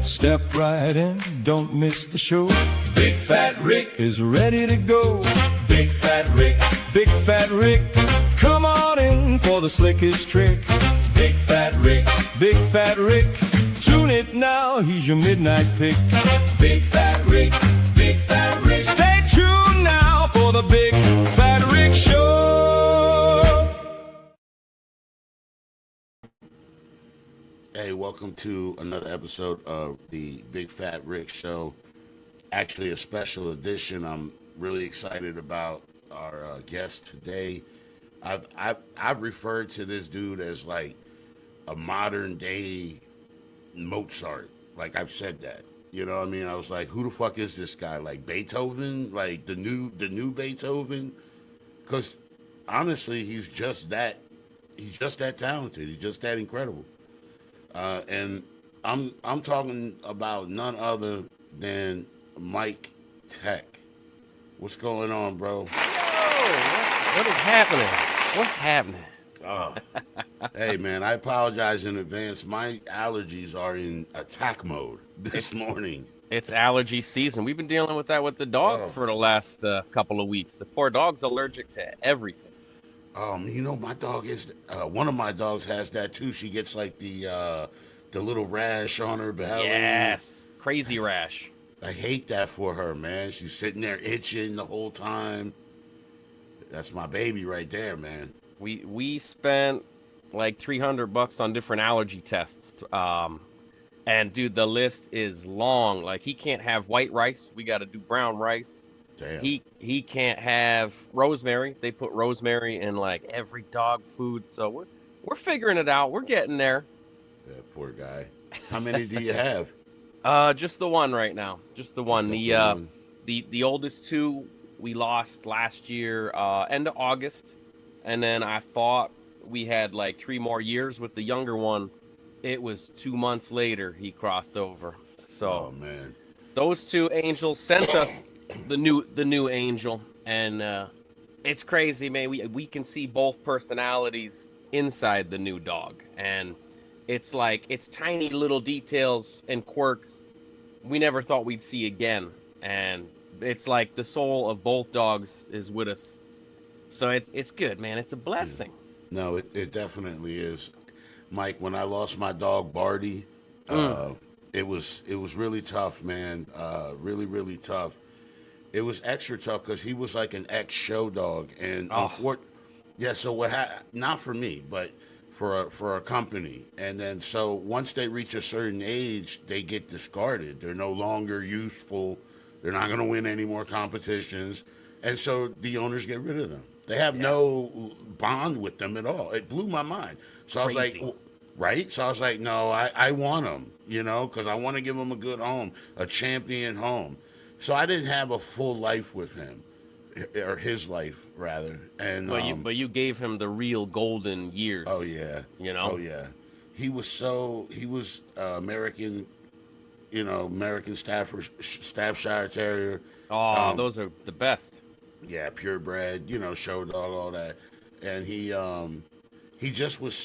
Step right in, don't miss the show. Big Fat Rick is ready to go. Big Fat Rick, Big Fat Rick, come on in for the slickest trick. Big Fat Rick, Big Fat Rick, tune it now, he's your midnight pick. Big Fat Rick, Big Fat Rick, stay tuned now for the Big Fat Rick Show. Hey, welcome to another episode of the Big Fat Rick Show. Actually, a special edition. I'm really excited about our guest today. I've referred to this dude as like a modern day Mozart. Like, I've said that. You know what I mean? I was like, who the fuck is this guy? Like Beethoven? Like the new Beethoven? Because honestly, he's just that talented. He's just that incredible. And I'm talking about none other than Mike Tech. What's going on, bro? What is happening? What's happening? Oh. Hey, man, I apologize in advance. My allergies are in attack mode this morning. It's allergy season. We've been dealing with that with the dog for the last couple of weeks. The poor dog's allergic to everything. You know, my dog is one of my dogs has that too. She gets like the little rash on her belly. Yes, crazy rash. I hate that for her, man. She's sitting there itching the whole time. That's my baby right there, man. We spent like $300 on different allergy tests. And dude, the list is long. Like, he can't have white rice. We got to do brown rice. Damn. He can't have rosemary. They put rosemary in like every dog food. So we're figuring it out. We're getting there. Yeah, poor guy. How many do you have? Just the one right now. Just the one. The oldest two we lost last year, end of August. And then I thought we had like 3 more years with the younger one. It was 2 months later he crossed over. So man, those two angels sent us the new angel, and it's crazy, man. We can see both personalities inside the new dog, and it's like it's tiny little details and quirks we never thought we'd see again, and it's like the soul of both dogs is with us. So it's good, man. It's a blessing. No, it definitely is. Mike, when I lost my dog Barty, it was really tough, man. Really, really tough. It was extra tough because he was like an ex-show dog, and so what? Not for me, but for a company. And then so once they reach a certain age, they get discarded. They're no longer useful. They're not going to win any more competitions, and so the owners get rid of them. They have no bond with them at all. It blew my mind. So Crazy. I was like, right? So I was like, no, I want them, you know, because I want to give them a good home, a champion home. So I didn't have a full life with him, or his life rather. And but you gave him the real golden years. Oh yeah, you know. Oh yeah, he was American, you know, American Staffordshire Terrier. Oh, those are the best. Yeah, purebred, you know, show dog, all that, and he just was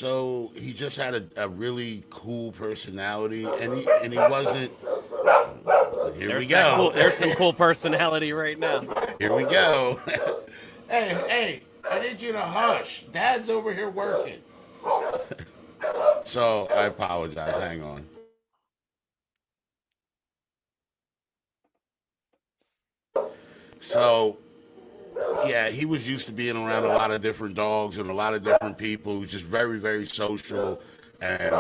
he just had a really cool personality, and he wasn't. Here we go. There's some cool personality right now. Here we go. Hey, I need you to hush. Dad's over here working. So I apologize. Hang on. So, yeah, he was used to being around a lot of different dogs and a lot of different people. He was just very, very social. And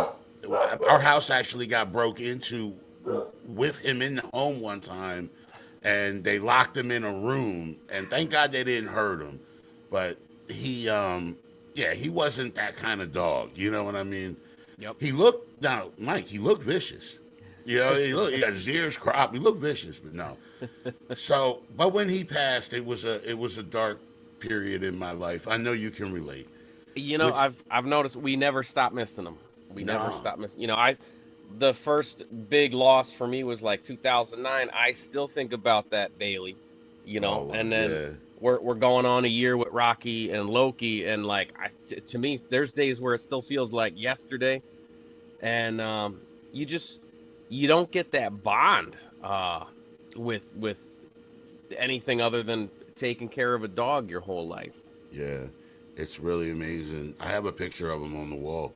our house actually got broke into with him in the home one time, and they locked him in a room, and thank God they didn't hurt him. But he wasn't that kind of dog, you know what I mean? Yep. He looked vicious. You know, he got his ears cropped. He looked vicious, but no. So, but when he passed, it was a dark period in my life. I know you can relate. You know, I've noticed we never stopped missing him. Never stopped missing. You know, the first big loss for me was like 2009. I still think about that daily, you know. And then we're going on a year with Rocky and Loki, and like to me, there's days where it still feels like yesterday, and you don't get that bond with anything other than taking care of a dog your whole life. Yeah, it's really amazing. I have a picture of him on the wall.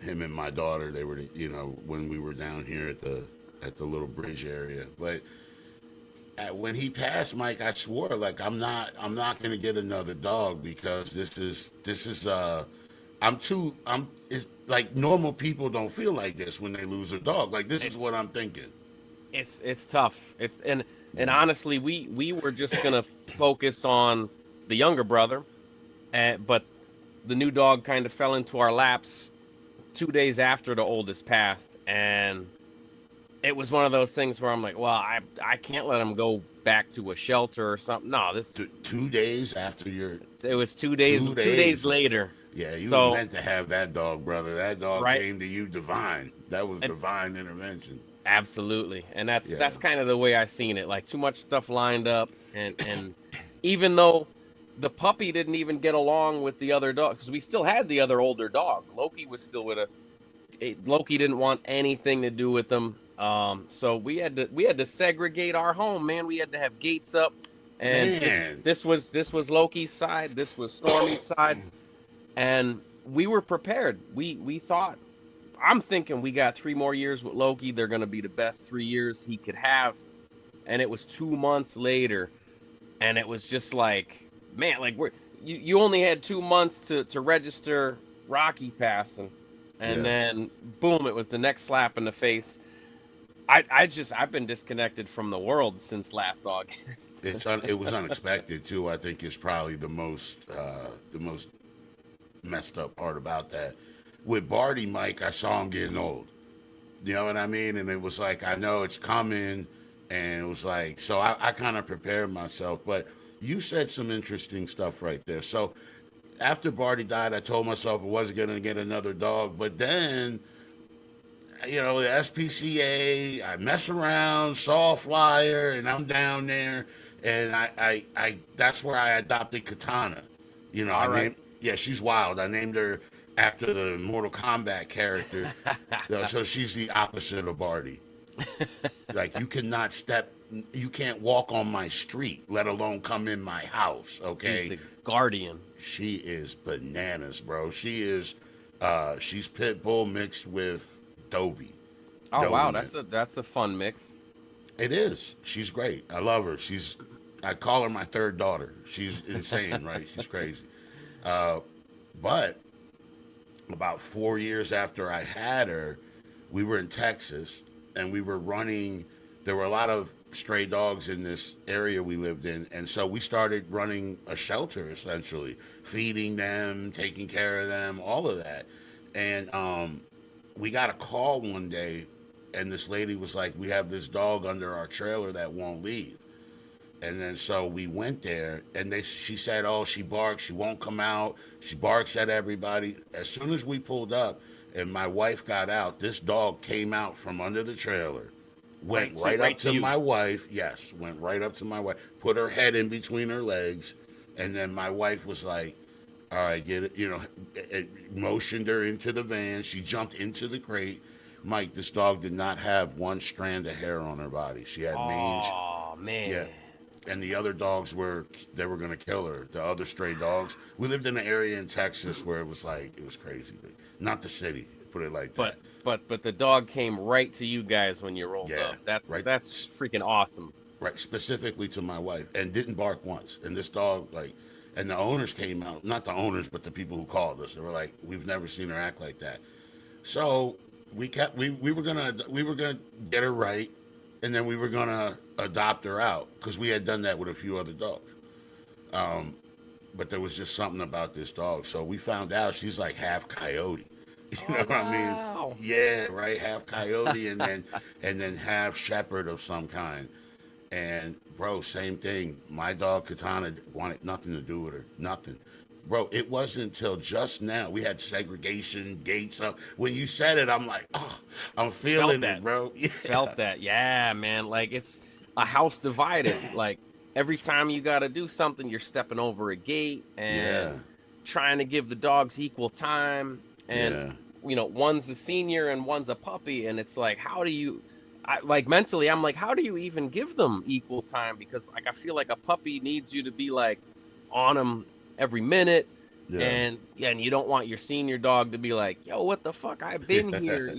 Him and my daughter, they were, when we were down here at the little bridge area. But when he passed, Mike, I swore, like, I'm not gonna get another dog because this is it's like normal people don't feel like this when they lose a dog. Like, this is what I'm thinking. It's tough. And honestly, we were just gonna focus on the younger brother, but the new dog kind of fell into our laps 2 days after the oldest passed, and it was one of those things where I'm like, well, I can't let him go back to a shelter or something. No, this 2 days after your. It was 2 days. 2 days later. Yeah, you were meant to have that dog, brother. That dog right? came to you divine. That was divine intervention. Absolutely, and that's kind of the way I seen it. Like, too much stuff lined up, and even though the puppy didn't even get along with the other dog, because we still had the other older dog. Loki was still with us. Loki didn't want anything to do with him. So we had to segregate our home, man. We had to have gates up, and this was Loki's side. This was Stormy's side, and we were prepared. We thought. I'm thinking we got 3 more years with Loki. They're going to be the best 3 years he could have. And it was 2 months later. And it was just like, man, like you only had 2 months to register Rocky passing. And then boom, it was the next slap in the face. I've been disconnected from the world since last August. It was unexpected too. I think is probably the most messed up part about that. With Barty, Mike, I saw him getting old. You know what I mean? And it was like, I know it's coming. And it was like, so I kind of prepared myself. But you said some interesting stuff right there. So after Barty died, I told myself I wasn't going to get another dog. But then, the SPCA, I mess around, saw a flyer, and I'm down there. And I that's where I adopted Katana. All right. She's wild. I named her after the Mortal Kombat character. So she's the opposite of Barty. Like, you can't walk on my street, let alone come in my house, okay? He's the guardian. She is bananas, bro. She is, she's pit bull mixed with Dobie. Oh, wow, that's a fun mix. It is. She's great. I love her. I call her my third daughter. She's insane, right? She's crazy. But about 4 years after I had her, we were in Texas and we were running. There were a lot of stray dogs in this area we lived in. And so we started running a shelter, essentially, feeding them, taking care of them, all of that. And we got a call one day, and this lady was like, we have this dog under our trailer that won't leave. And then so we went there, and she said, oh, she barks, she won't come out, she barks at everybody. As soon as we pulled up and my wife got out, this dog came out from under the trailer, went right up to my wife, went right up to my wife, put her head in between her legs, and then my wife was like, all right, get it, it motioned her into the van, she jumped into the crate. Mike, this dog did not have one strand of hair on her body. She had mange. Oh, man. Yeah. And the other dogs were going to kill her. The other stray dogs. We lived in an area in Texas where it was crazy. Not the city, put it like that. But the dog came right to you guys when you rolled up. That's freaking awesome. Right, specifically to my wife, and didn't bark once. And this dog, and the owners came out, not the owners, but the people who called us. They were like, we've never seen her act like that. So we were gonna get her right. And then we were going to adopt her out because we had done that with a few other dogs. But there was just something about this dog. So we found out she's like half coyote. You know what I mean? Yeah, right. Half coyote and then half shepherd of some kind. And bro, same thing. My dog Katana wanted nothing to do with her. Nothing. Bro, it wasn't until just now. We had segregation, gates up. When you said it, I'm like, oh, I'm feeling it, bro. Yeah. Felt that. Yeah, man. Like, it's a house divided. Like, every time you got to do something, you're stepping over a gate and trying to give the dogs equal time. And one's a senior and one's a puppy, and it's like, how do you, like mentally, I'm like, how do you even give them equal time? Because like I feel like a puppy needs you to be like on them every minute, Yeah. and you don't want your senior dog to be like, yo, what the fuck? I've been here,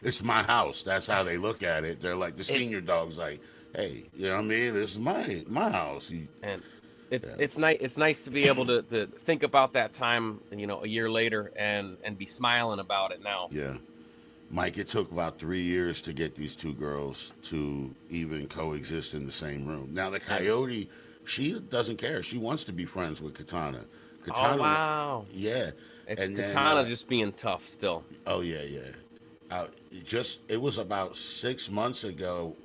It's my house. That's how they look at it. They're like the It, senior dog's like, hey, you know what I mean? This is my house. and Yeah. it's nice to be able to think about that time, a year later and be smiling about it now. Yeah. Mike, it took about 3 years to get these two girls to even coexist in the same room. Now the coyote, she doesn't care. She wants to be friends with Katana. Katana, Oh wow. yeah. It's And then, Katana just being tough still. oh yeah, yeah. It was about 6 months ago.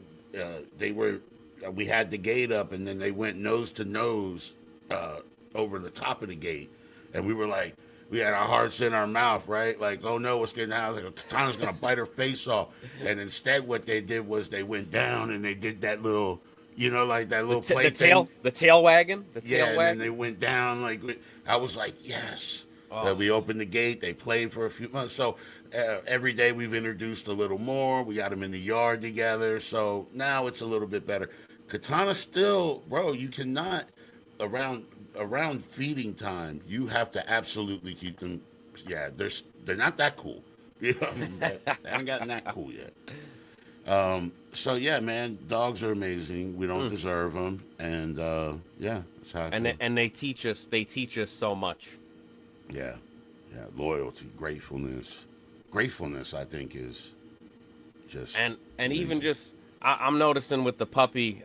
We had the gate up, and then they went nose to nose over the top of the gate, and we were like, we had our hearts in our mouth, right? Like, oh no, what's getting out? Like, Katana's gonna bite her face off, and instead, what they did was they went down and they did that little, like that little play thing. The tail wagging, the tail Yeah, and wagging. then they went down. Like, I was like, yes. Oh. We opened the gate. They played for a few months. So every day we've introduced a little more. We got them in the yard together. So now it's a little bit better. Katana still, bro. You cannot around feeding time. You have to absolutely keep them. Yeah, they're not that cool. You know, they haven't gotten that cool yet. So yeah, man, dogs are amazing. We don't deserve them, and yeah, that's how I feel. And they teach us so much. Yeah, yeah, loyalty, gratefulness. Gratefulness, I think, is just And amazing. even just I'm noticing with the puppy,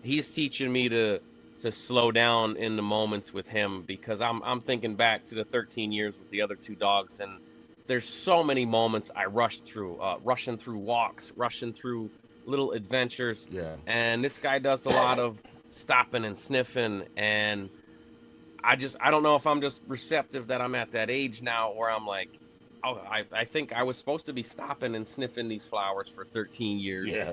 he's teaching me to slow down in the moments with him, because I'm thinking back to the 13 years with the other two dogs, and there's so many moments I rushed through, rushing through walks, rushing through little adventures. Yeah. And this guy does a lot of stopping and sniffing, and I don't know if I'm just receptive that I'm at that age now where I'm like, oh, I think I was supposed to be stopping and sniffing these flowers for 13 years. Yeah,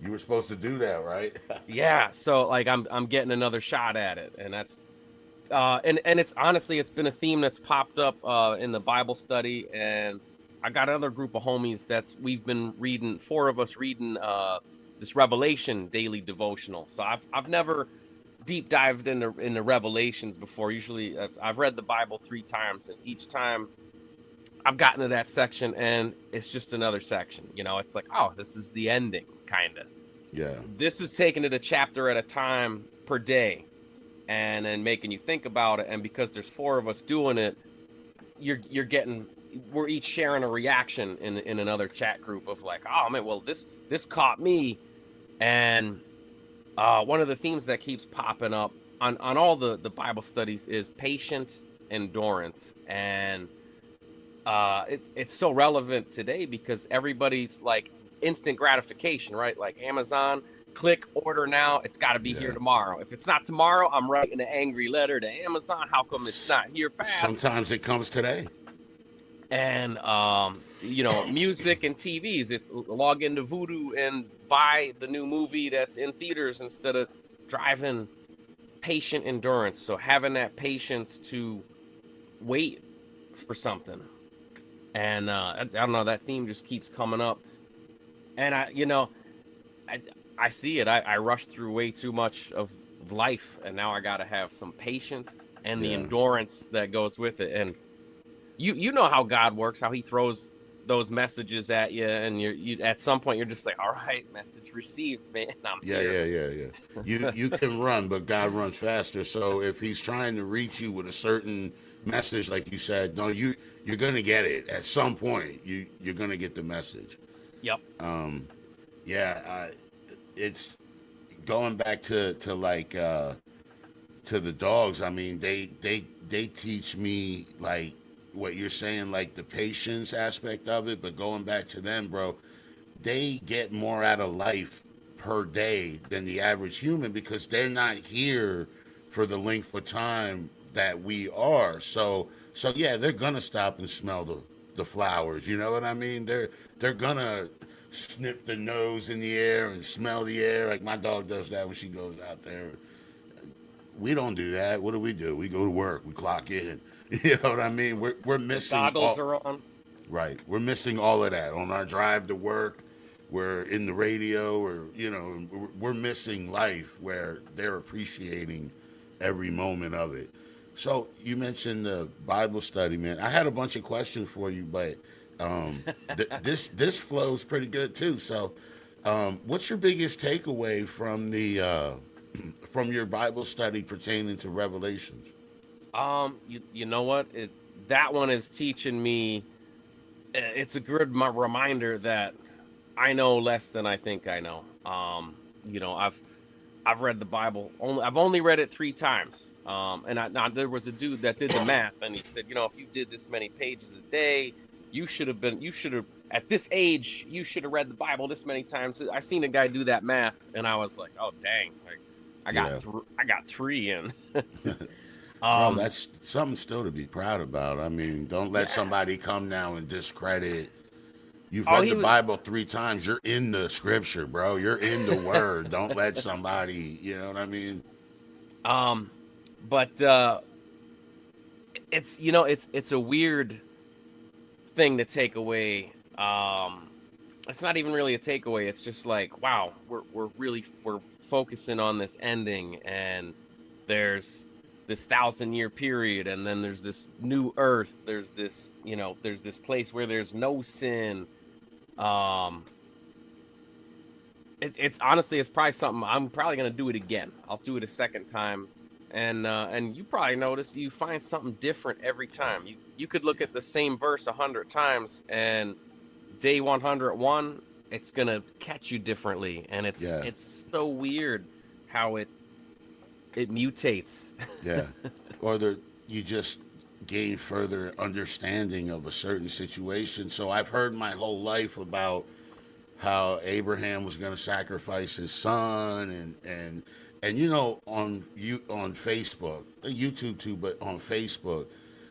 you were supposed to do that, right? Yeah, so like I'm getting another shot at it, and that's and it's honestly, it's been a theme that's popped up in the Bible study, and I got another group of homies we've been reading, four of us reading this Revelation daily devotional. So I've never deep dived into Revelations before. Usually I've read the Bible 3 times, and each time I've gotten to that section and it's just another section. It's like, oh, this is the ending, kind of. Yeah. This is taking it a chapter at a time per day, and then making you think about it. And because there's 4 of us doing it, we're each sharing a reaction in another chat group of like, oh man, well this caught me. And one of the themes that keeps popping up on all the Bible studies is patient endurance. And it's so relevant today because everybody's like instant gratification, right? Like Amazon, click, order now. It's got to be here tomorrow. If it's not tomorrow, I'm writing an angry letter to Amazon. How come it's not here fast? Sometimes it comes today. And music and TVs. It's log into Vudu and buy the new movie that's in theaters instead of driving. Patient endurance. So having that patience to wait for something. And I don't know, that theme just keeps coming up. And I see it. I rush through way too much of life, and now I got to have some patience and the endurance that goes with it. And you know how God works, how he throws those messages at you, and you at some point you're just like, all right, message received, man. Yeah. You can run, but God runs faster. So if he's trying to reach you with a certain message, like you said, no, you're gonna get it at some point. You're gonna get the message. Yep. It's going back to the dogs. I mean, they teach me like what you're saying, like the patience aspect of it. But going back to them, bro, they get more out of life per day than the average human because they're not here for the length of time that we are. So yeah, they're gonna stop and smell the flowers. You know what I mean? They're gonna sniff the nose in the air and smell the air. Like my dog does that when she goes out there. We don't do that. What do? We go to work. We clock in. You know what I mean? We're missing Goggles are on. right. We're missing all of that on our drive to work. We're in the radio, or we're missing life where they're appreciating every moment of it. So you mentioned the Bible study, man. I had a bunch of questions for you, but this flows pretty good too. So, what's your biggest takeaway from the from your Bible study pertaining to Revelations? You know what? That one is teaching me. It's a good reminder that I know less than I think I know. I've read the Bible I've only read it 3 times. Now there was a dude that did the math, and he said, if you did this many pages a day, you should have at this age, you should have read the Bible this many times. I seen a guy do that math, and I was like, oh dang, I got 3 in. Well, that's something still to be proud about. I mean, don't let somebody come now and discredit. You've read the Bible 3 times. You're in the scripture, bro. You're in the word. Don't let somebody, you know what I mean? But it's a weird thing to take away. It's not even really a takeaway. It's just like, wow, we're focusing on this ending, and there's this 1,000-year period, and then there's this new earth. There's this place where there's no sin. It's honestly, it's probably something I'm probably gonna do it again. I'll do it a second time, and you probably notice you find something different every time. You could look at the same verse 100 times, and day 101, it's gonna catch you differently, and it's so weird how it mutates. Yeah, or you just gain further understanding of a certain situation. So I've heard my whole life about how Abraham was going to sacrifice his son, and on Facebook, YouTube too, but on Facebook,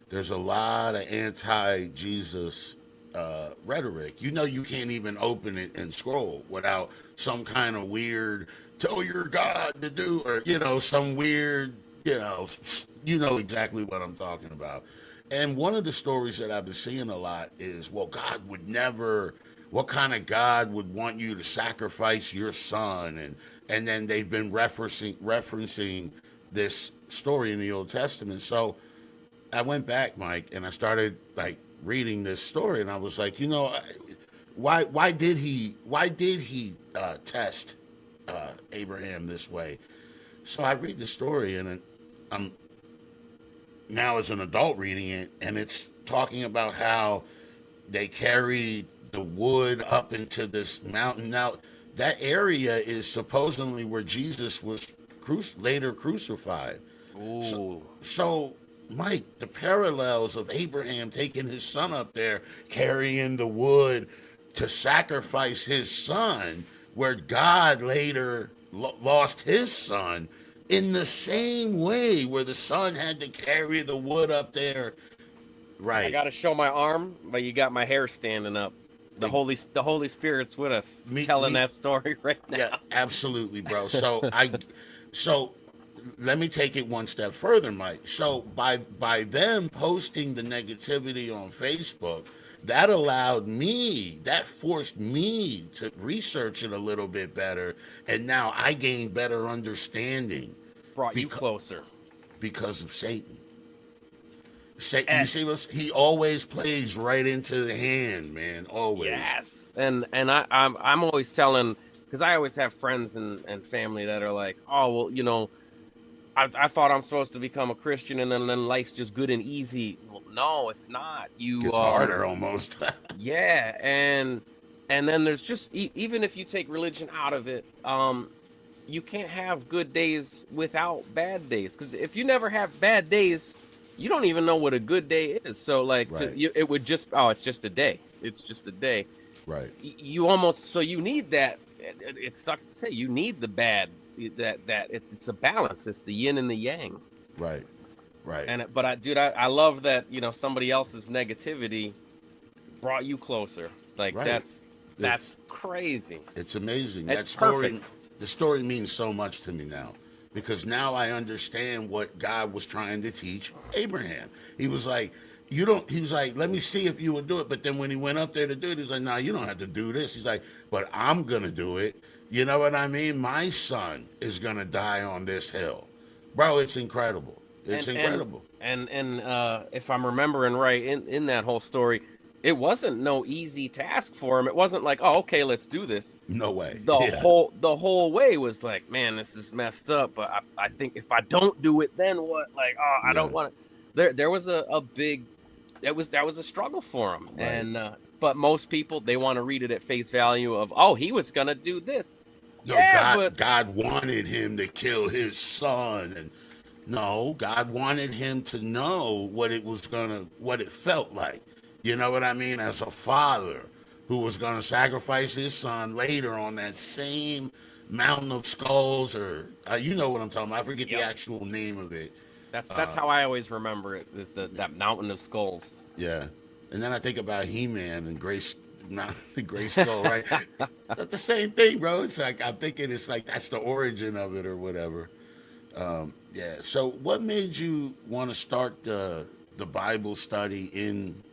there's a lot of anti-Jesus rhetoric. You can't even open it and scroll without some kind of weird tell your God to do, or some weird, exactly what I'm talking about. And one of the stories that I've been seeing a lot is, well, God would never, what kind of God would want you to sacrifice your son? And then they've been referencing this story in the Old Testament. So I went back, Mike, and I started reading this story, and I was like, why did he test Abraham this way? So I read the story, and I'm now as an adult reading it, and it's talking about how they carried the wood up into this mountain. Now, that area is supposedly where Jesus was later crucified. Ooh. So, Mike, the parallels of Abraham taking his son up there, carrying the wood to sacrifice his son, where God later lost his son, in the same way where the son had to carry the wood up there. Right. I got to show my arm, but you got my hair standing up. The Holy Spirit's with us, telling that story right now. Yeah, absolutely, bro. So let me take it one step further, Mike. So by them posting the negativity on Facebook, that forced me to research it a little bit better, and now I gained better understanding. Brought you closer. Because of Satan. You see, he always plays right into the hand, man. Always. Yes, and I'm always telling, because I always have friends and family that are like, oh well, I thought I'm supposed to become a Christian, and then life's just good and easy. Well, no, it's not. It's harder almost. Yeah, and then there's just even if you take religion out of it, you can't have good days without bad days. Because if you never have bad days, you don't even know what a good day is. So it would just, it's just a day. It's just a day. Right. You need that. It sucks to say, you need the bad. That it's a balance. It's the yin and the yang. Right. But I love that somebody else's negativity brought you closer. Right. That's crazy. It's amazing. It's perfect. The story means so much to me now, because now I understand what God was trying to teach Abraham. He was like, you don't, he was like, let me see if you would do it. But then when he went up there to do it, he's like, no, you don't have to do this. He's like, but I'm going to do it. You know what I mean? My son is going to die on this hill. Bro, it's incredible. It's incredible. And if I'm remembering right, in that whole story, it wasn't no easy task for him. It wasn't like, oh, okay, let's do this. No way. The whole way was like, man, this is messed up. But I think if I don't do it, then what? Like, oh, I don't want to. There was a big, that was a struggle for him. Right. And but most people, they want to read it at face value of, oh, he was gonna do this. No, yeah, God wanted him to kill his son, and no, God wanted him to know what it felt like. You know what I mean? As a father who was gonna sacrifice his son later on that same mountain of skulls, or you know what I'm talking about. I forget the actual name of it. That's how I always remember it, is that mountain of skulls. Yeah, and then I think about He-Man and the Gray Skull, right? That's the same thing, bro. It's like, I'm thinking it's like that's the origin of it or whatever. Yeah. So, what made you want to start the Bible study in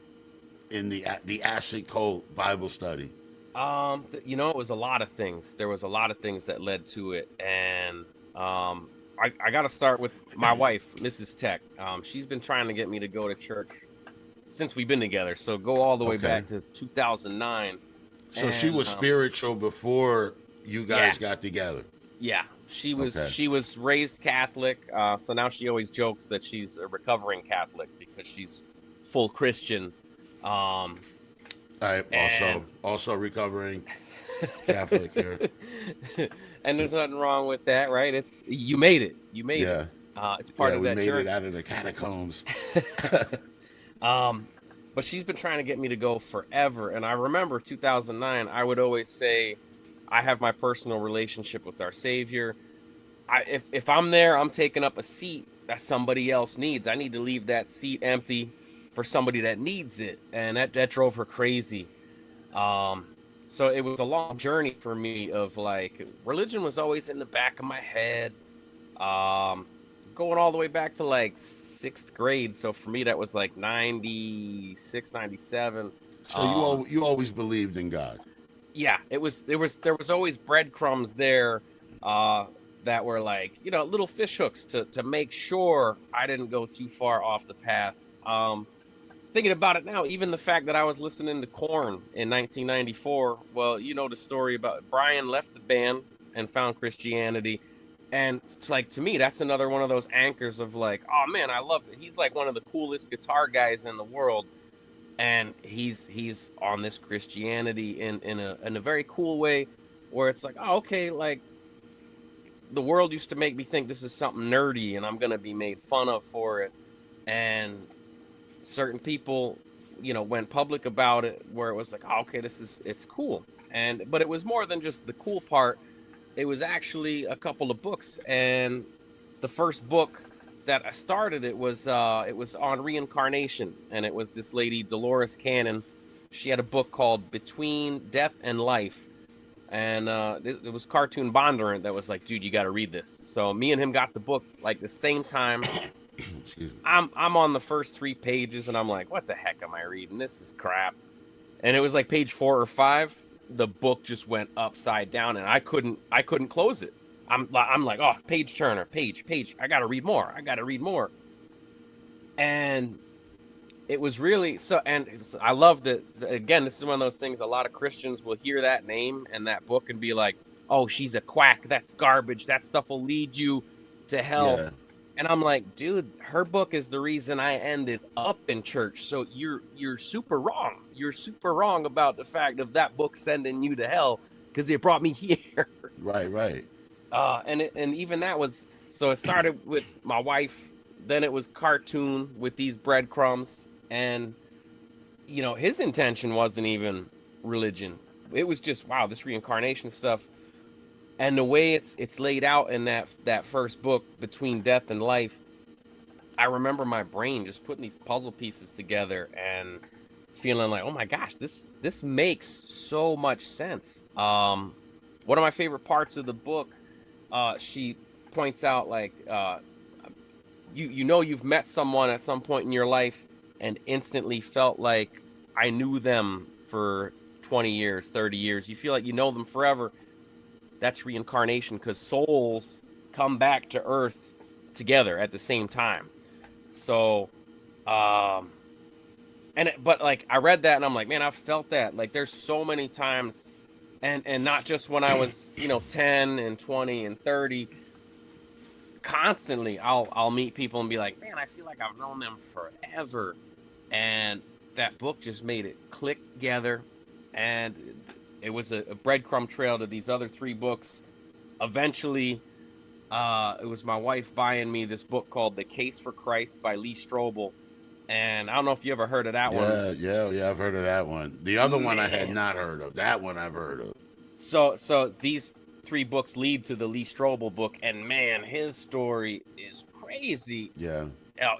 the Acid Cult Bible study? You know, it was a lot of things. There was a lot of things that led to it, and I got to start with my wife, Mrs. Tech. She's been trying to get me to go to church since we've been together. So go all the way back to 2009. So she was spiritual before you guys got together. Yeah, she was raised Catholic. So now she always jokes that she's a recovering Catholic because she's full Christian. Also recovering Catholic here. And there's nothing wrong with that, right? It's you made it. You made it. It's part of that journey. We made it out of the catacombs. But she's been trying to get me to go forever. And I remember 2009, I would always say, I have my personal relationship with our Savior. If I'm there, I'm taking up a seat that somebody else needs. I need to leave that seat empty for somebody that needs it. And that drove her crazy. So it was a long journey for me of like, religion was always in the back of my head. Going all the way back to like 6th grade. So for me, that was like 96, 97. So you always believed in God? Yeah, there was always breadcrumbs there that were like, you know, little fish hooks to make sure I didn't go too far off the path. Thinking about it now, even the fact that I was listening to Korn in 1994, well, you know the story about Brian left the band and found Christianity. And it's like, to me, that's another one of those anchors of like, oh man, I love it. He's like one of the coolest guitar guys in the world. And he's on this Christianity in a very cool way where it's like, oh, okay, like the world used to make me think this is something nerdy and I'm going to be made fun of for it. And certain people, you know, went public about it where it was like, oh, okay, it's cool. But it was more than just the cool part. It was actually a couple of books, and the first book that I started it was on reincarnation, and it was this lady Dolores Cannon. She had a book called Between Death and Life, and it was Cartoon Bondurant that was like, dude, you got to read this. So me and him got the book like the same time. I'm on the first 3 pages, and I'm like, what the heck am I reading? This is crap. And it was like page 4 or 5. The book just went upside down, and I couldn't close it. I'm like, oh, page turner, page. I gotta read more. And it was really so. And I love that. Again, this is one of those things. A lot of Christians will hear that name and that book and be like, oh, she's a quack. That's garbage. That stuff will lead you to hell. Yeah. And I'm like, dude, her book is the reason I ended up in church. So you're super wrong. You're super wrong about the fact of that book sending you to hell because it brought me here. Right. And even that was, so it started with my wife. Then it was cartoon with these breadcrumbs. And, you know, his intention wasn't even religion. It was just, wow, this reincarnation stuff. And the way it's laid out in that first book, Between Death and Life, I remember my brain just putting these puzzle pieces together and feeling like, oh my gosh, this makes so much sense. One of my favorite parts of the book, she points out like you know you've met someone at some point in your life and instantly felt like I knew them for 20 years, 30 years. You feel like you know them forever. That's reincarnation, because souls come back to Earth together at the same time. So, but like I read that and I'm like, man, I've felt that. Like there's so many times, and not just when I was 10 and 20 and 30. Constantly, I'll meet people and be like, man, I feel like I've known them forever, and that book just made it click together, and it was a breadcrumb trail to these other 3 books. Eventually, it was my wife buying me this book called The Case for Christ by Lee Strobel. And I don't know if you ever heard of that one. Yeah, I've heard of that one. The other one I had not heard of. That one I've heard of. So these 3 books lead to the Lee Strobel book, and man, his story is crazy. Yeah.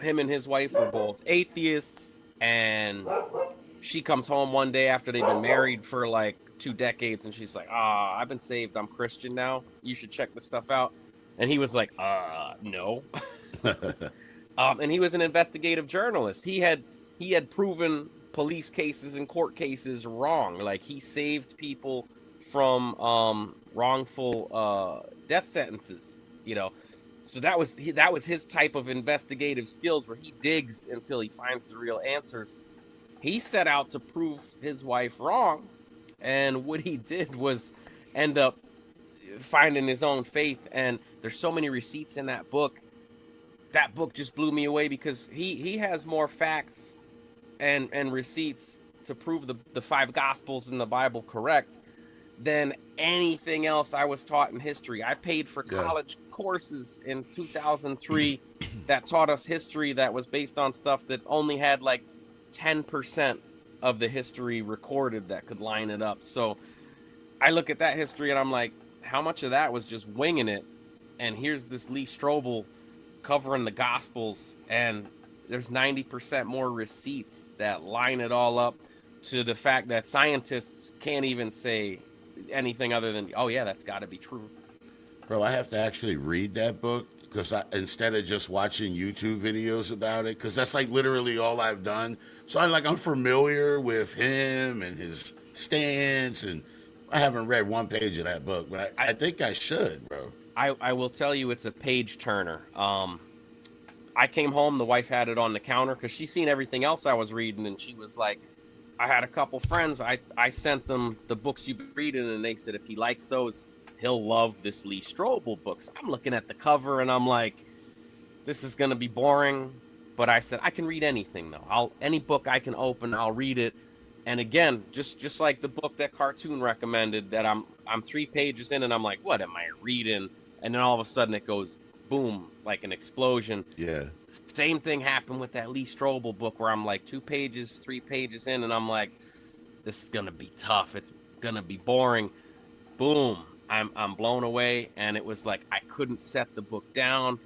Him and his wife were both atheists, and she comes home one day after they've been married for like 2 decades, and she's like, I've been saved, I'm Christian now, you should check this stuff out. And he was like, no. And he was an investigative journalist. He had proven police cases and court cases wrong. Like he saved people from wrongful death sentences, So that was his type of investigative skills, where he digs until he finds the real answers. He set out to prove his wife wrong, and what he did was end up finding his own faith. And there's so many receipts in that book. That book just blew me away, because he has more facts and receipts to prove the 5 gospels in the Bible correct than anything else I was taught in history. I paid for college courses in 2003 that taught us history that was based on stuff that only had like 10% of the history recorded that could line it up. So I look at that history and I'm like, how much of that was just winging it? And here's this Lee Strobel covering the Gospels, and there's 90% more receipts that line it all up to the fact that scientists can't even say anything other than, oh yeah, that's got to be true. Bro, I have to actually read that book, because instead of just watching YouTube videos about it, because that's like literally all I've done. So I'm familiar with him and his stance, and I haven't read 1 page of that book, but I think I should, bro. I will tell you, it's a page turner. I came home, the wife had it on the counter because she's seen everything else I was reading, and she was like, I had a couple friends, I sent them the books you've been reading, and they said if he likes those, he'll love this Lee Strobel book. So I'm looking at the cover and I'm like, this is gonna be boring. But I said, I can read anything though. Any book I can open, I'll read it. And again, just like the book that Cartoon recommended, that I'm 3 pages in and I'm like, what am I reading? And then all of a sudden it goes boom, like an explosion. Yeah. Same thing happened with that Lee Strobel book, where I'm like 2 pages, 3 pages in, and I'm like, this is gonna be tough. It's gonna be boring. Boom, I'm blown away. And it was like I couldn't set the book down.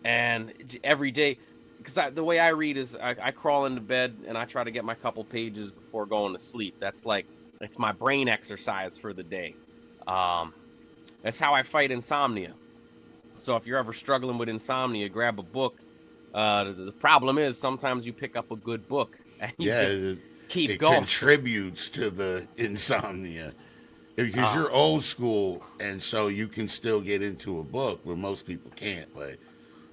And every day, because the way I read is I crawl into bed and I try to get my couple pages before going to sleep. That's like, it's my brain exercise for the day. That's how I fight insomnia. So if you're ever struggling with insomnia, grab a book. The problem is sometimes you pick up a good book and you just keep going. It contributes to the insomnia. Because you're old school, and so you can still get into a book where most people can't. But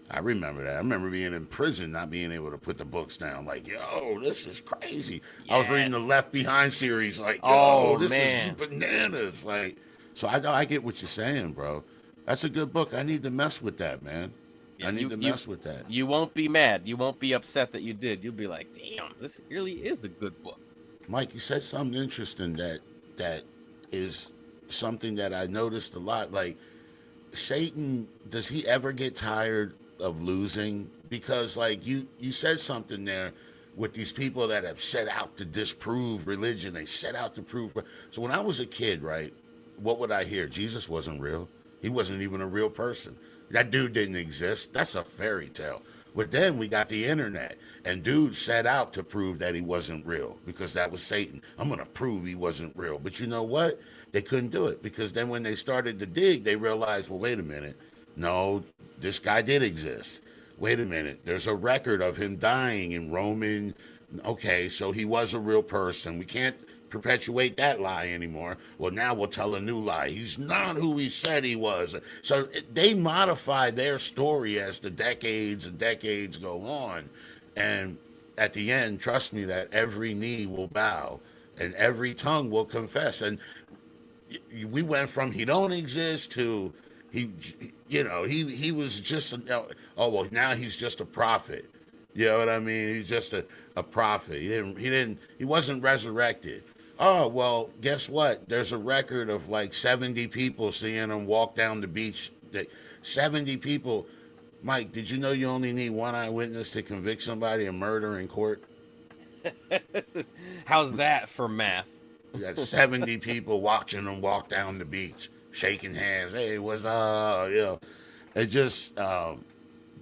I remember that. I remember being in prison, not being able to put the books down. Like, yo, this is crazy. Yes. I was reading the Left Behind series. Like, yo, this is bananas. Like, so I get what you're saying, bro. That's a good book. I need to mess with that, man. I need to mess with that. You won't be mad. You won't be upset that you did. You'll be like, damn, this really is a good book. Mike, you said something interesting that is something that I noticed a lot. Like, Satan, does he ever get tired of losing? Because like you said something there with these people that have set out to disprove religion. They set out to prove. So when I was a kid, right, what would I hear? Jesus wasn't real. He wasn't even a real person. That dude didn't exist. That's a fairy tale. But then we got the internet, and dude set out to prove that he wasn't real, because that was Satan. I'm going to prove he wasn't real. But you know what? They couldn't do it, because then when they started to dig, they realized, well, wait a minute. No, this guy did exist. Wait a minute. There's a record of him dying in Roman. Okay, so he was a real person. We can't perpetuate that lie anymore. Well, now we'll tell a new lie. He's not who he said he was. So they modify their story as the decades and decades go on. And at the end, trust me, that every knee will bow and every tongue will confess. And we went from he don't exist to he, he was just oh well, now he's just a prophet. You know what I mean? He's just a prophet. He wasn't resurrected. Oh well, guess what? There's a record of like 70 people seeing him walk down the beach. 70 people. Mike, did you know you only need one eyewitness to convict somebody of murder in court? How's that for math? You got 70 people watching him walk down the beach, shaking hands. Hey, what's up? It just,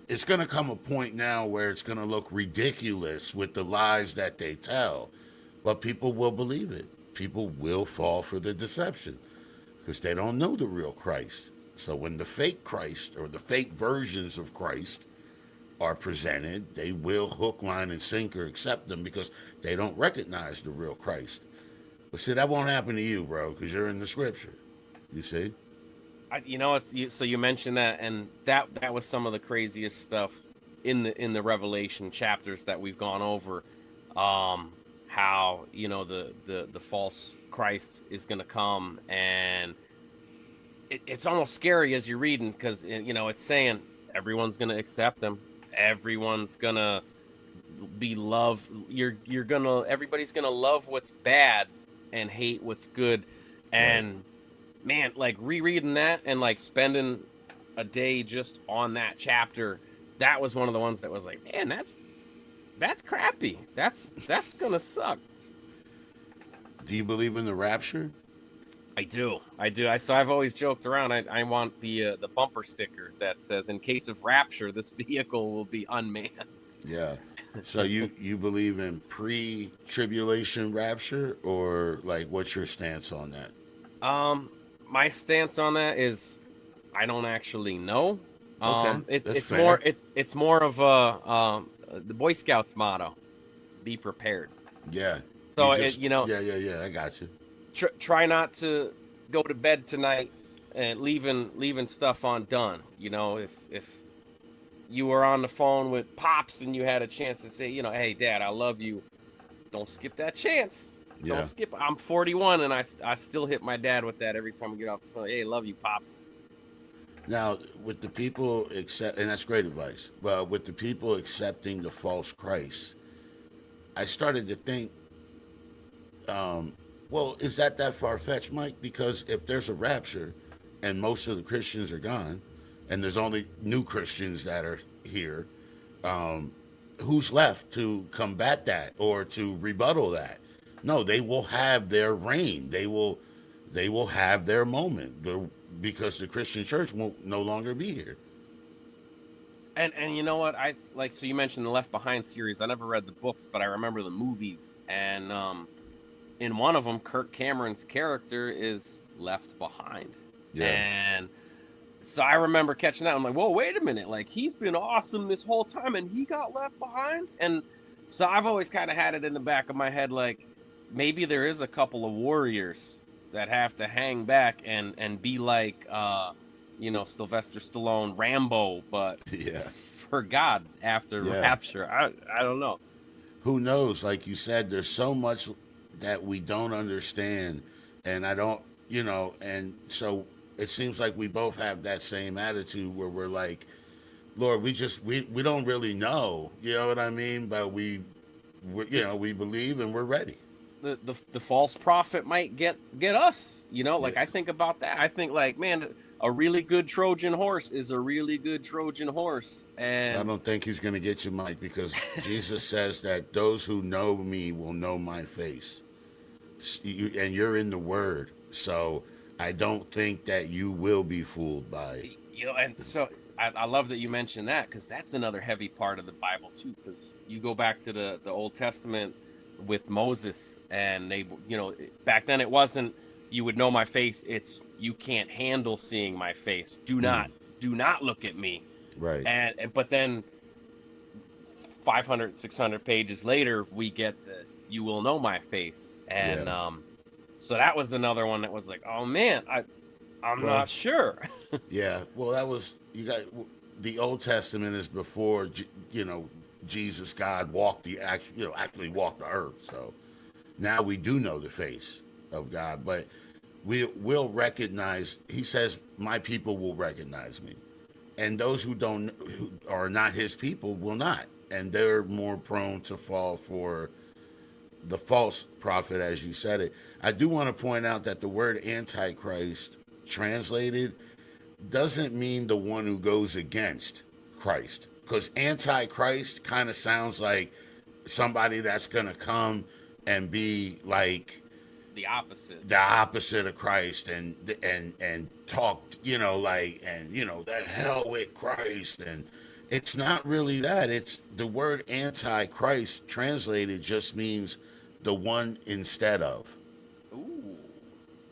it's going to come a point now where it's going to look ridiculous with the lies that they tell, but people will believe it. People will fall for the deception because they don't know the real Christ. So when the fake Christ or the fake versions of Christ are presented, they will hook, line, and sinker accept them because they don't recognize the real Christ. But see, that won't happen to you, bro, because you're in the scripture. You see? So you mentioned that, and that was some of the craziest stuff in the Revelation chapters that we've gone over. How the false Christ is going to come, and it's almost scary as you're reading because it's saying everyone's going to accept him. Everyone's gonna be love. Everybody's gonna love what's bad and hate what's good. And man, like rereading that and like spending a day just on that chapter, that was one of the ones that was like, man, that's crappy. That's gonna suck. Do you believe in the rapture? I do. So I've always joked around. I want the bumper sticker that says, "In case of rapture, this vehicle will be unmanned." Yeah. So you believe in pre-tribulation rapture, or like, what's your stance on that? My stance on that is, I don't actually know. Okay, it's more of the Boy Scouts motto: "Be prepared." Yeah. So Yeah. I got you. Try not to go to bed tonight and leaving stuff undone. If you were on the phone with Pops and you had a chance to say, hey, Dad, I love you, don't skip that chance. Yeah. Don't skip. I'm 41 and I still hit my dad with that every time we get off the phone. Hey, love you, Pops. Now, with the people and that's great advice, but with the people accepting the false Christ, I started to think, well, is that far-fetched, Mike? Because if there's a rapture and most of the Christians are gone and there's only new Christians that are here, who's left to combat that or to rebuttal that? No, they will have their reign. They will have their moment because the Christian church won't no longer be here. And you know what? So you mentioned the Left Behind series. I never read the books, but I remember the movies. And in one of them, Kirk Cameron's character is left behind. Yeah. And so I remember catching that. I'm like, whoa, wait a minute. Like, he's been awesome this whole time and he got left behind. And so I've always kind of had it in the back of my head, like, maybe there is a couple of warriors that have to hang back and be like, Sylvester Stallone, Rambo, but for God after Rapture. I don't know. Who knows? Like you said, there's so much that we don't understand, and I don't, and so it seems like we both have that same attitude where we're like, Lord, we don't really know, you know what I mean? But we believe and we're ready. The false prophet might get us, I think about that. I think, like, man, a really good Trojan horse is a really good Trojan horse. And I don't think he's going to get you, Mike, because Jesus says that those who know me will know my face. And you're in the Word, so I don't think that you will be fooled by it. And so I love that you mentioned that, because that's another heavy part of the Bible too. Because you go back to the Old Testament with Moses, and they, back then it wasn't, you would know my face. It's, you can't handle seeing my face. Do not do not look at me. Right. And but then 500, 600 pages later, we get the "You will know my face," and so that was another one that was like, oh man, I'm not sure. Yeah. Well, that was you got the Old Testament is before Jesus, God walked actually walked the earth. So now we do know the face of God, but we will recognize. He says, "My people will recognize me," and those who are not His people will not, and they're more prone to fall for the false prophet, as you said it. I do want to point out that the word Antichrist translated doesn't mean the one who goes against Christ, because Antichrist kind of sounds like somebody that's going to come and be like The opposite. the opposite of Christ and talk, the hell with Christ. And it's not really that. It's the word Antichrist translated just means the one instead of. Ooh.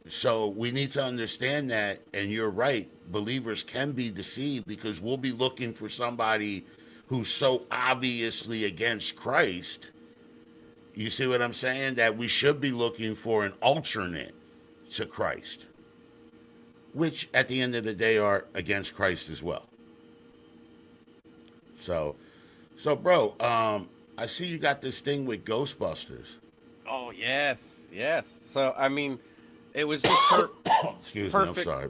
So we need to understand that, and you're right, believers can be deceived because we'll be looking for somebody who's so obviously against Christ. You see what I'm saying? That we should be looking for an alternate to Christ, which at the end of the day are against Christ as well. So bro, I see you got this thing with Ghostbusters. Oh yes. So I mean, it was just Excuse perfect. me, I'm sorry.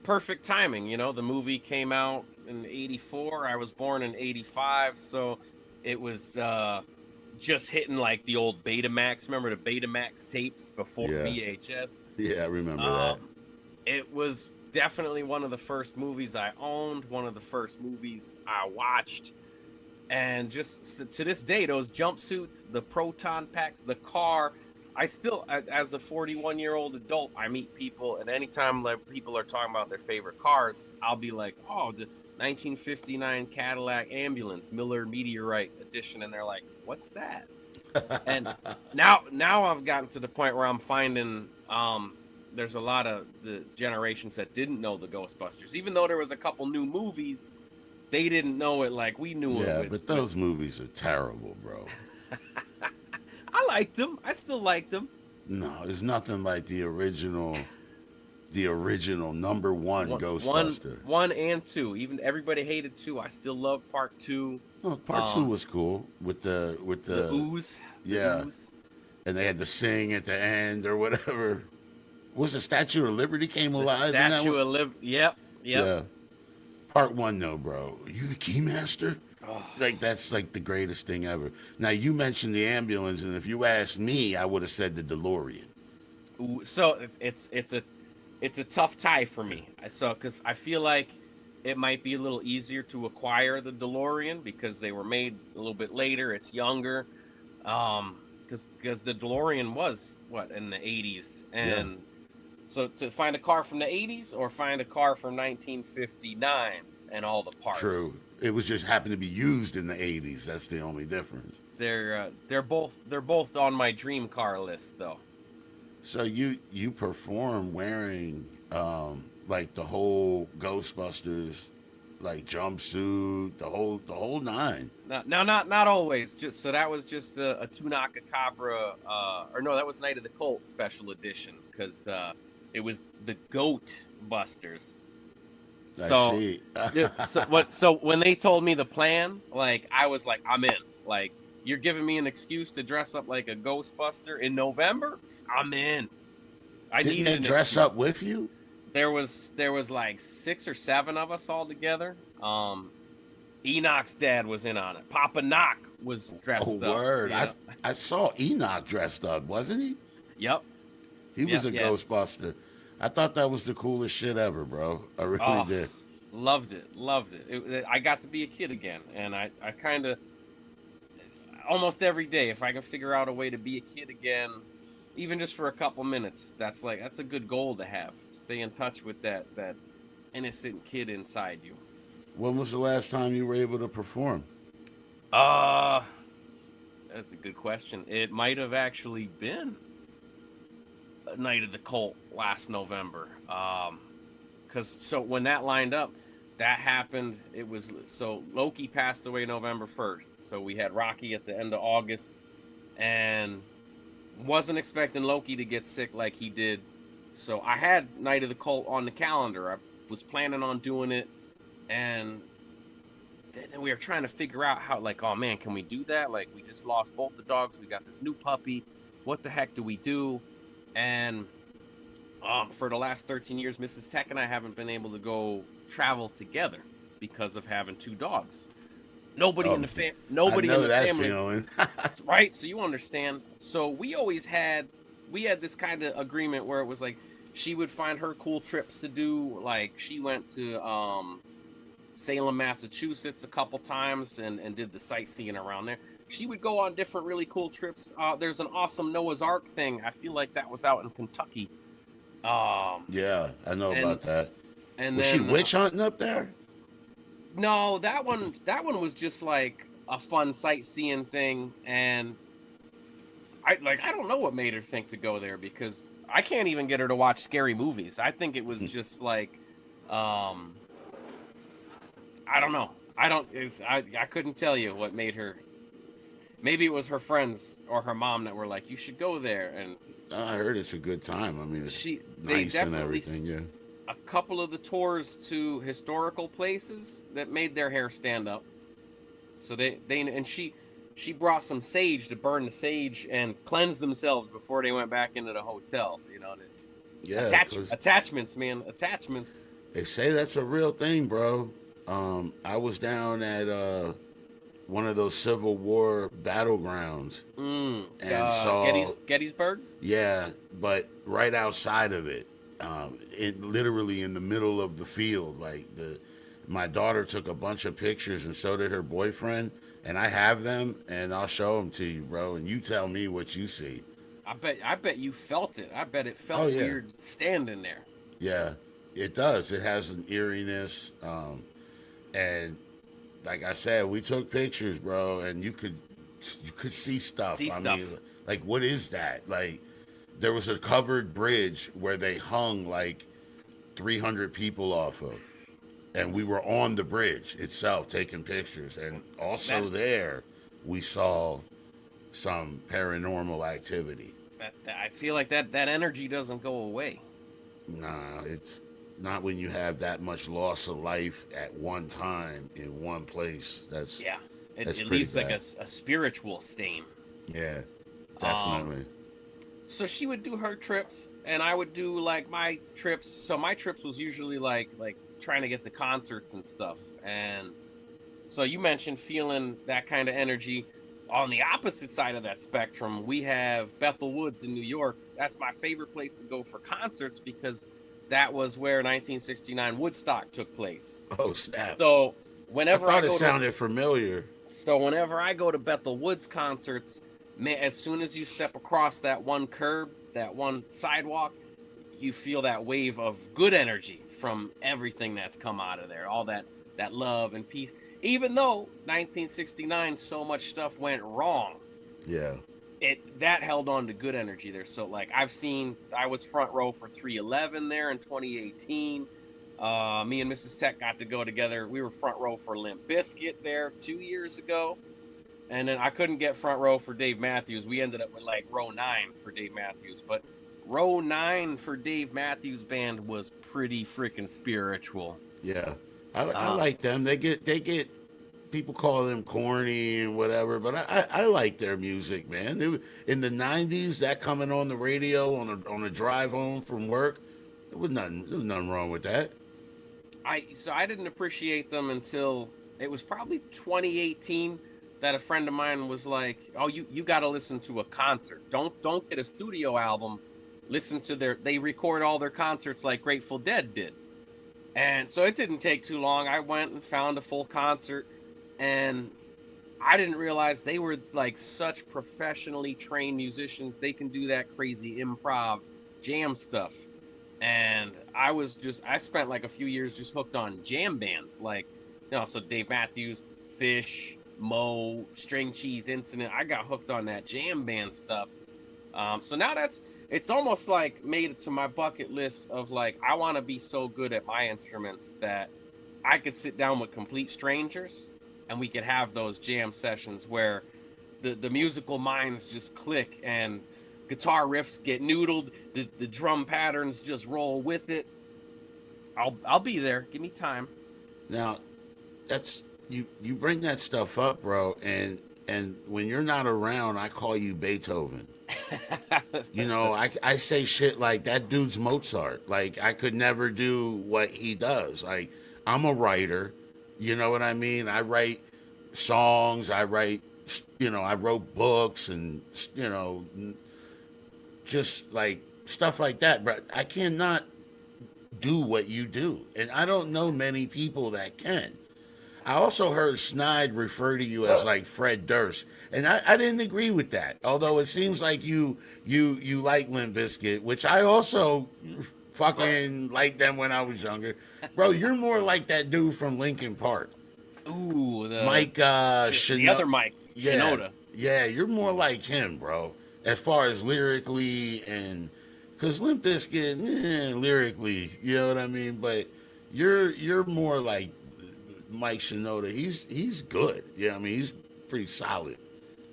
Perfect timing. The movie came out in '84. I was born in '85, so it was just hitting like the old Betamax. Remember the Betamax tapes before VHS? Yeah, I remember that. It was definitely one of the first movies I owned, one of the first movies I watched. And just to this day, those jumpsuits, the proton packs, the car, I still, as a 41-year-old adult, I meet people, and anytime people are talking about their favorite cars, I'll be like, oh, the 1959 Cadillac Ambulance, Miller Meteorite Edition, and they're like, what's that? And now I've gotten to the point where I'm finding there's a lot of the generations that didn't know the Ghostbusters. Even though there was a couple new movies, they didn't know it like we knew it. Yeah, but those movies are terrible, bro. I liked them. I still liked them. No, there's nothing like the original number one Ghostbuster. One and two. Even everybody hated two. I still love part two. No, part two was cool with the ooze. Yeah, the ooze. And they had to sing at the end or whatever. Was the Statue of Liberty came alive? The Statue of Liberty. Yep. Yeah. Part one, though, bro. Are you the Keymaster? Oh. Like, that's like the greatest thing ever. Now, you mentioned the ambulance, and if you asked me, I would have said the DeLorean. Ooh, so it's a tough tie for me. So because I feel like it might be a little easier to acquire the DeLorean because they were made a little bit later. It's younger. Because the DeLorean was in the 80s, and so to find a car from the 80s or find a car from 1959 and all the parts. True. It was just happened to be used in the 80s. That's the only difference. They're both on my dream car list though. So you perform wearing like the whole Ghostbusters like jumpsuit, the whole nine. No, not always. Just so that was just a Tunaka Cabra, or no, that was Night of the Colt special edition because it was the Goat Busters. So, so when they told me the plan, like I was like, I'm in. Like you're giving me an excuse to dress up like a Ghostbuster in November. I'm in. Didn't they dress up with you? There was like 6 or 7 of us all together. Enoch's dad was in on it. Papa Knock was dressed up. Word. Yeah. I saw Enoch dressed up, wasn't he? Yep. He was a Ghostbuster. I thought that was the coolest shit ever, bro. I really did. Loved it. I got to be a kid again, and I kind of almost every day, if I can figure out a way to be a kid again, even just for a couple minutes, that's a good goal to have. Stay in touch with that innocent kid inside you. When was the last time you were able to perform? That's a good question. It might have actually been Night of the Colt last November. So when that lined up, that happened. It was so Loki passed away November 1st. So we had Rocky at the end of August, and wasn't expecting Loki to get sick like he did. So I had Night of the Cult on the calendar. I was planning on doing it, and then we were trying to figure out how, like, oh man, can we do that? Like, we just lost both the dogs. We got this new puppy. What the heck do we do? And for the last 13 years, Mrs. Tech and I haven't been able to go travel together because of having two dogs. Nobody in the family, feeling. right? So you understand. So we had this kind of agreement where it was like she would find her cool trips to do. Like she went to Salem, Massachusetts a couple times and did the sightseeing around there. She would go on different really cool trips. There's an awesome Noah's Ark thing. I feel like that was out in Kentucky. Yeah, I know about that. And was then, she witch hunting up there? No, that one was just like a fun sightseeing thing, and I don't know what made her think to go there, because I can't even get her to watch scary movies. I think it was just like, I don't know. I couldn't tell you what made her. Maybe it was her friends or her mom that were like, "You should go there." And I heard it's a good time. I mean, it's they nice and definitely everything. Yeah. A couple of the tours to historical places that made their hair stand up. So she brought some sage to burn the sage and cleanse themselves before they went back into the hotel. You know, attachments, man, attachments. They say that's a real thing, bro. I was down at one of those Civil War battlegrounds and saw Gettysburg. Yeah, but right outside of it. Literally in the middle of the field. Like my daughter took a bunch of pictures, and so did her boyfriend, and I have them, and I'll show them to you, bro, and you tell me what you see. I bet you felt it. I bet it felt weird standing there. Yeah, it does. It has an eeriness, and like I said, we took pictures, bro, and you could see stuff. I mean, like, what is that? Like, there was a covered bridge where they hung like 300 people off of, and we were on the bridge itself taking pictures. And also there, we saw some paranormal activity. I feel like that energy doesn't go away. Nah, it's not when you have that much loss of life at one time in one place. It leaves bad. Like a spiritual stain. Yeah, definitely. So she would do her trips, and I would do like my trips. So my trips was usually like trying to get to concerts and stuff. And so you mentioned feeling that kind of energy. On the opposite side of that spectrum, we have Bethel Woods in New York. That's my favorite place to go for concerts, because that was where 1969 Woodstock took place. Oh, snap. So whenever I thought it sounded familiar. So whenever I go to Bethel Woods concerts, man, as soon as you step across that one curb, that one sidewalk, you feel that wave of good energy from everything that's come out of there. All that love and peace. Even though 1969, so much stuff went wrong. Yeah. That held on to good energy there. So like I was front row for 311 there in 2018. Me and Mrs. Tech got to go together. We were front row for Limp Bizkit there 2 years ago. And then I couldn't get front row for Dave Matthews. We ended up with like row 9 for Dave Matthews. But row 9 for Dave Matthews Band was pretty freaking spiritual. Yeah. I like them. They get people call them corny and whatever, but I like their music, man. In the 90s, that coming on the radio on a drive home from work, there was nothing wrong with that. I didn't appreciate them until it was probably 2018 that a friend of mine was like, "Oh, you got to listen to a concert. Don't get a studio album. Listen to they record all their concerts like Grateful Dead did." And so it didn't take too long. I went and found a full concert, and I didn't realize they were like such professionally trained musicians. They can do that crazy improv jam stuff. And I spent like a few years just hooked on jam bands, like, so Dave Matthews, Fish, Mo, String Cheese Incident. I got hooked on that jam band stuff. So now it's almost like made it to my bucket list of like, I want to be so good at my instruments that I could sit down with complete strangers and we could have those jam sessions where the musical minds just click and guitar riffs get noodled, the drum patterns just roll with it. I'll be there. Give me time. Now, that's you bring that stuff up, bro, and when you're not around, I call you Beethoven. You know, I say shit like that dude's Mozart. Like I could never do what he does. Like I'm a writer, you know what I mean? I write songs, I wrote books and just like stuff like that, but I cannot do what you do. And I don't know many people that can. I also heard Snide refer to you as like Fred Durst, and I didn't agree with that. Although it seems like you like Limp Bizkit, which I also fucking liked them when I was younger. Bro, you're more like that dude from Linkin Park. Ooh, Mike the other Mike Shinoda. Yeah, you're more like him, bro. As far as lyrically and because Limp Bizkit, lyrically, you know what I mean. But you're more like Mike Shinoda. He's good. Yeah, I mean he's pretty solid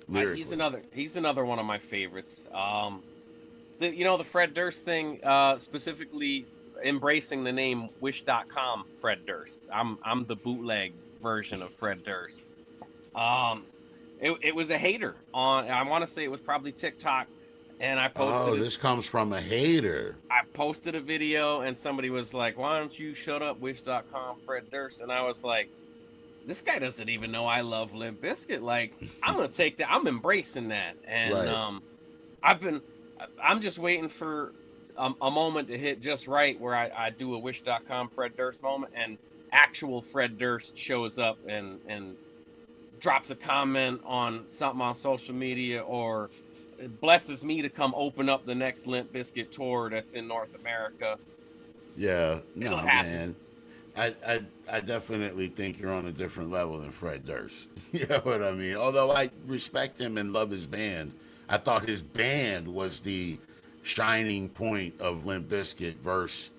lyrically. He's another one of my favorites. The Fred Durst thing, specifically embracing the name Wish.com Fred Durst. I'm the bootleg version of Fred Durst. It was a hater on, I want to say it was probably TikTok, and I posted. Oh, this comes from a hater. I posted a video and somebody was like, "Why don't you shut up, Wish.com Fred Durst?" And I was like, "This guy doesn't even know I love Limp Bizkit. Like, I'm gonna take that. I'm embracing that." And right. I'm just waiting for a moment to hit just right where I do a Wish.com Fred Durst moment and actual Fred Durst shows up and drops a comment on something on social media or blesses me to come open up the next Limp Bizkit tour that's in North America. Yeah, no, man. I definitely think you're on a different level than Fred Durst. You know what I mean? Although I respect him and love his band, I thought his band was the shining point of Limp Bizkit versus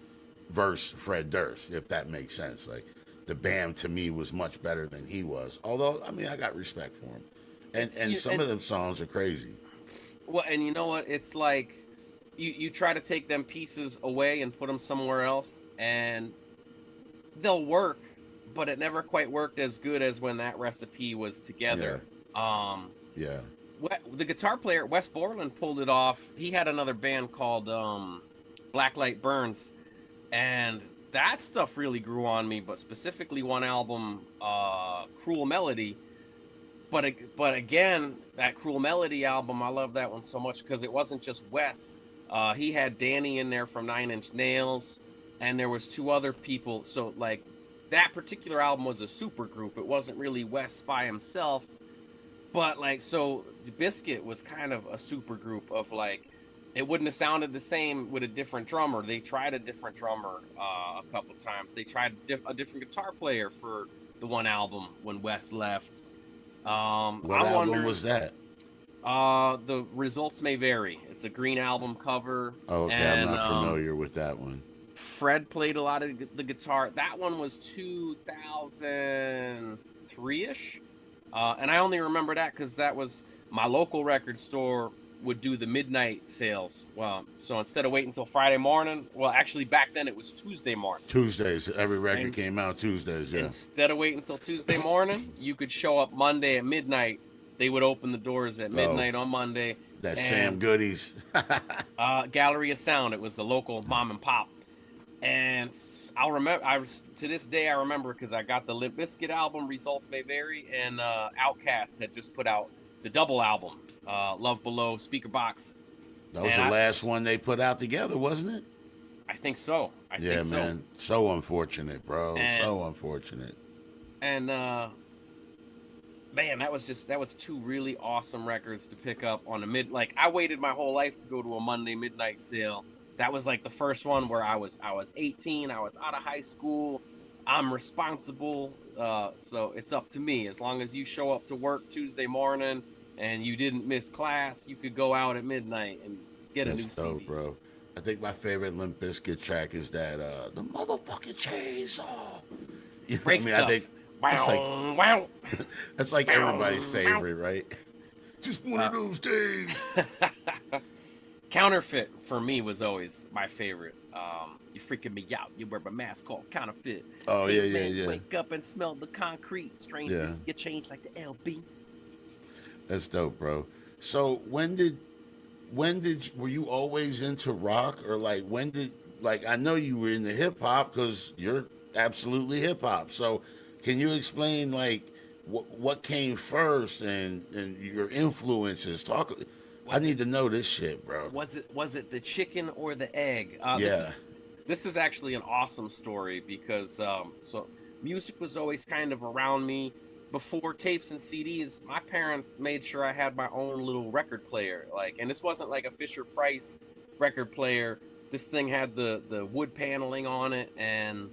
Fred Durst, if that makes sense. Like the band to me was much better than he was. Although, I mean, I got respect for him. And some of them songs are crazy. Well, and you know what? It's like you try to take them pieces away and put them somewhere else, and they'll work, but it never quite worked as good as when that recipe was together. Yeah. The guitar player, Wes Borland, pulled it off. He had another band called Blacklight Burns, and that stuff really grew on me, but specifically one album, Cruel Melody. But again, that Cruel Melody album, I love that one so much because it wasn't just Wes. He had Danny in there from 9 Inch Nails, and there was 2 other people. So like that particular album was a super group. It wasn't really Wes by himself, but like so Bizkit was kind of a super group of like it wouldn't have sounded the same with a different drummer. They tried a different drummer a couple times. They tried a different guitar player for the one album when Wes left. What album was that? The Results May Vary. It's a green album cover. Oh, okay, and, I'm not familiar with that one. Fred played a lot of the guitar. That one was 2003-ish. And I only remember that because that was my local record store would do the midnight sales. Well, so instead of waiting until Friday morning, well, actually back then it was Tuesday morning. Tuesdays, every record came out Tuesdays, yeah. Instead of waiting until Tuesday morning, you could show up Monday at midnight. They would open the doors at midnight on Monday. That's Sam Goody's. Gallery of Sound. It was the local mom and pop. And I'll remember. To this day I remember because I got the Limp Bizkit album, Results May Vary, and Outkast had just put out the double album, Love Below, Speaker Box. That was the last one they put out together, wasn't it? I think so. I think so. Man. So unfortunate, bro. So unfortunate. And man, that was 2 really awesome records to pick up on like I waited my whole life to go to a Monday midnight sale. That was like the first one where I was 18, I was out of high school, I'm responsible, so it's up to me. As long as you show up to work Tuesday morning and you didn't miss class, you could go out at midnight and get a new dope, CD. Bro. I think my favorite Limp Bizkit track is that the motherfucking chainsaw. Break stuff. I think that's like everybody's favorite, right? Just one of those days. Counterfeit for me was always my favorite. You freaking me out. You wear a mask called Counterfeit. Oh, yeah. Wake up and smell the concrete. Strangers get changed like the LB. That's dope, bro. So when did were you always into rock, or like I know you were into hip hop because you're absolutely hip hop. So can you explain like what came first and your influences? I need to know this shit, bro. Was it the chicken or the egg? This is actually an awesome story because so music was always kind of around me. Before tapes and CDs, my parents made sure I had my own little record player. And this wasn't like a Fisher Price record player. This thing had the wood paneling on it, and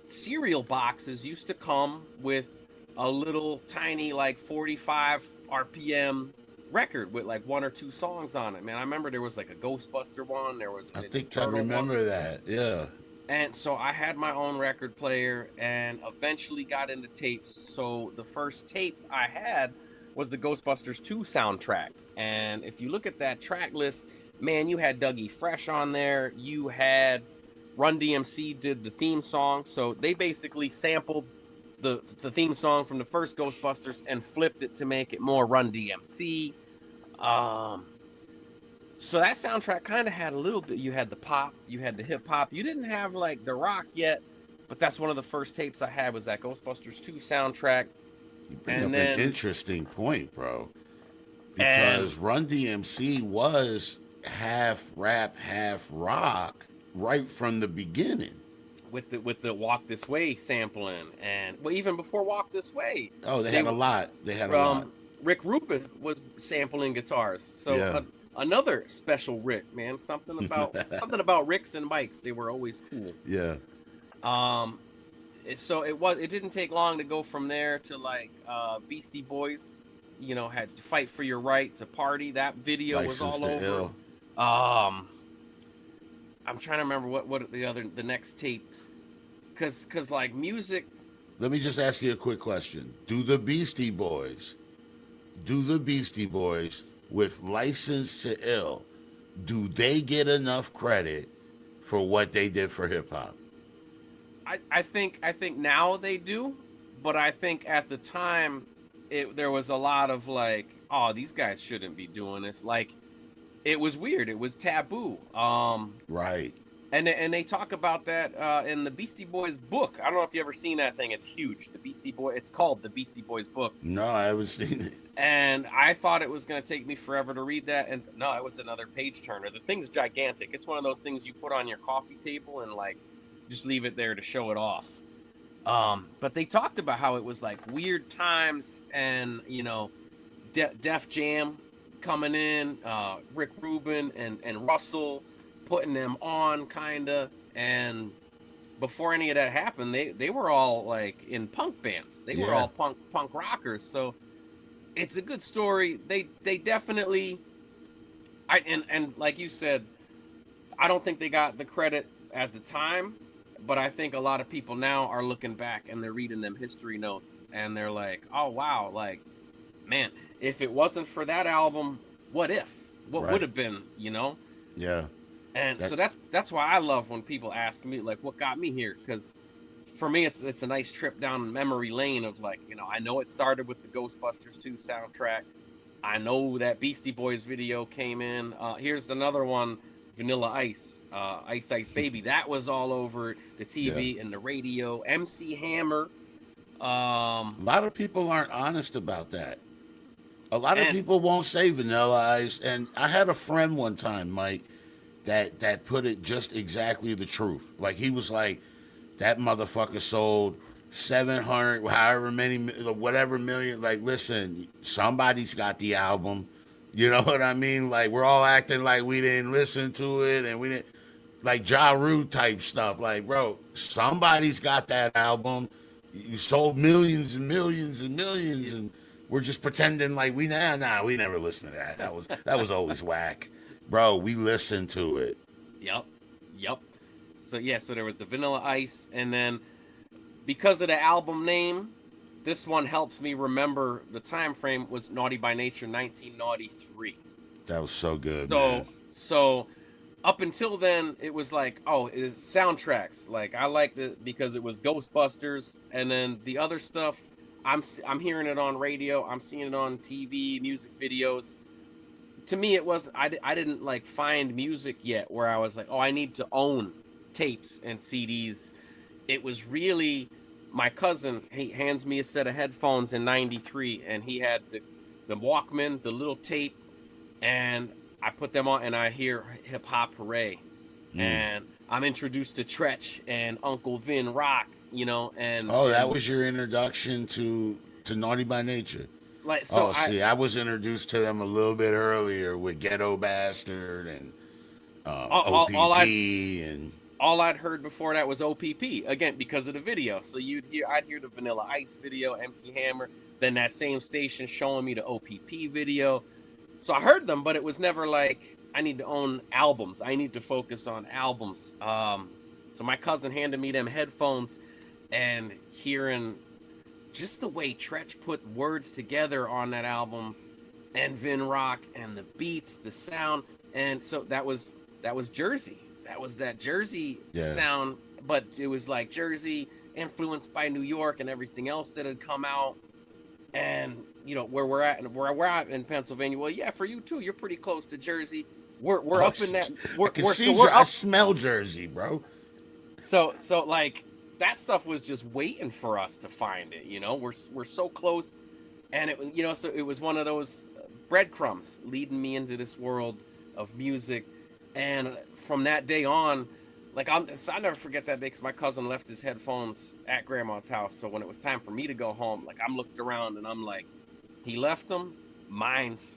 cereal boxes used to come with a little tiny 45 RPM record with one or two songs on it. Man, I remember there was a Ghostbuster one. There was I think I remember that. Yeah. And so I had my own record player and eventually got into tapes. So the first tape I had was the Ghostbusters 2 soundtrack. And if you look at that track list, man, you had Dougie Fresh on there. You had Run DMC did the theme song. So they basically sampled the theme song from the first Ghostbusters and flipped it to make it more Run DMC. So that soundtrack kind of had a little bit. You had the pop, you had the hip hop. You didn't have the rock yet, but that's one of the first tapes I had was that Ghostbusters 2 soundtrack. You bring up an interesting point, bro. Because Run DMC was half rap, half rock right from the beginning. With the Walk This Way sampling, and even before Walk This Way. Oh, they had a lot. A lot. Rick Rubin was sampling guitars. So another special Rick, man. Something about Ricks and Mikes. They were always cool. Yeah. So it didn't take long to go from there to Beastie Boys. Had to Fight for Your Right to Party. That video License was all over. Ill. I'm trying to remember what the next tape. Cause music. Let me just ask you a quick question. Do the Beastie Boys with License to Ill, do they get enough credit for what they did for hip hop? I think now they do, but I think at the time there was a lot of oh, these guys shouldn't be doing this. It was weird. It was taboo. Right. And they talk about that in the Beastie Boys book. I don't know if you ever seen that thing. It's huge. It's called the Beastie Boys book. No, I haven't seen it. And I thought it was going to take me forever to read that. And no, it was another page turner. The thing's gigantic. It's one of those things you put on your coffee table and just leave it there to show it off. But they talked about how it was weird times and, Def Jam coming in, Rick Rubin and Russell putting them on kinda, and before any of that happened, they were all in punk bands. They were all punk rockers. So it's a good story. They definitely and like you said, I don't think they got the credit at the time, but I think a lot of people now are looking back and they're reading them history notes and they're oh wow, man, if it wasn't for that album, what would have been, Yeah. And so that's why I love when people ask me what got me here, because for me it's a nice trip down memory lane of I know it started with the Ghostbusters 2 soundtrack. I know that Beastie Boys video came in. Here's another one, Vanilla Ice, Ice Ice Baby. That was all over the TV and the radio. MC Hammer. A lot of people aren't honest about that. A lot of people won't say Vanilla Ice, and I had a friend one time, Mike, that put it just exactly the truth. He was that motherfucker sold 700, however many, whatever million. Listen, somebody's got the album. You know what I mean? We're all acting like we didn't listen to it and we didn't, Ja Rule type stuff. Bro, somebody's got that album. You sold millions and millions and millions, and we're just pretending we never listened to that. That was always whack. Bro, we listened to it. Yep. So there was the Vanilla Ice, and then because of the album name, this one helps me remember the time frame was Naughty by Nature 1993. That was so good, So man. so up until then, it was like, oh, it's soundtracks. Like I liked it because it was Ghostbusters, and then the other stuff, I'm hearing it on radio, I'm seeing it on TV, music videos. To me, it was I didn't like find music yet where I was like, oh, I need to own tapes and CDs. It was really my cousin. He hands me a set of headphones in '93, and he had the Walkman, the little tape, and I put them on, and I hear Hip Hop Hooray, and I'm introduced to Tretch and Uncle Vin Rock, you know, and that was your introduction to Naughty by Nature. like so. I was introduced to them a little bit earlier with Ghetto Bastard and OPP and. All I'd heard before that was OPP, again, because of the video. So I'd hear the Vanilla Ice video, MC Hammer, then that same station showing me the OPP video. So I heard them, but it was never like, I need to own albums. I need to focus on albums. So my cousin handed me them headphones, and hearing just the way Tretch put words together on that album, and Vin Rock, and the beats, the sound, and so that was Jersey. That was that Jersey sound, but it was like Jersey influenced by New York and everything else that had come out. And you know where we're at in Pennsylvania. Well, yeah, for you too. You're pretty close to Jersey. We're up in that. I smell Jersey, bro. So like that stuff was just waiting for us to find it. You know, we're so close, and it was, you know, so it was one of those breadcrumbs leading me into this world of music. And from that day on, like I'll never forget that day because my cousin left his headphones at grandma's house. So when it was time for me to go home, like I'm looking around and I'm like, he left them, mine's.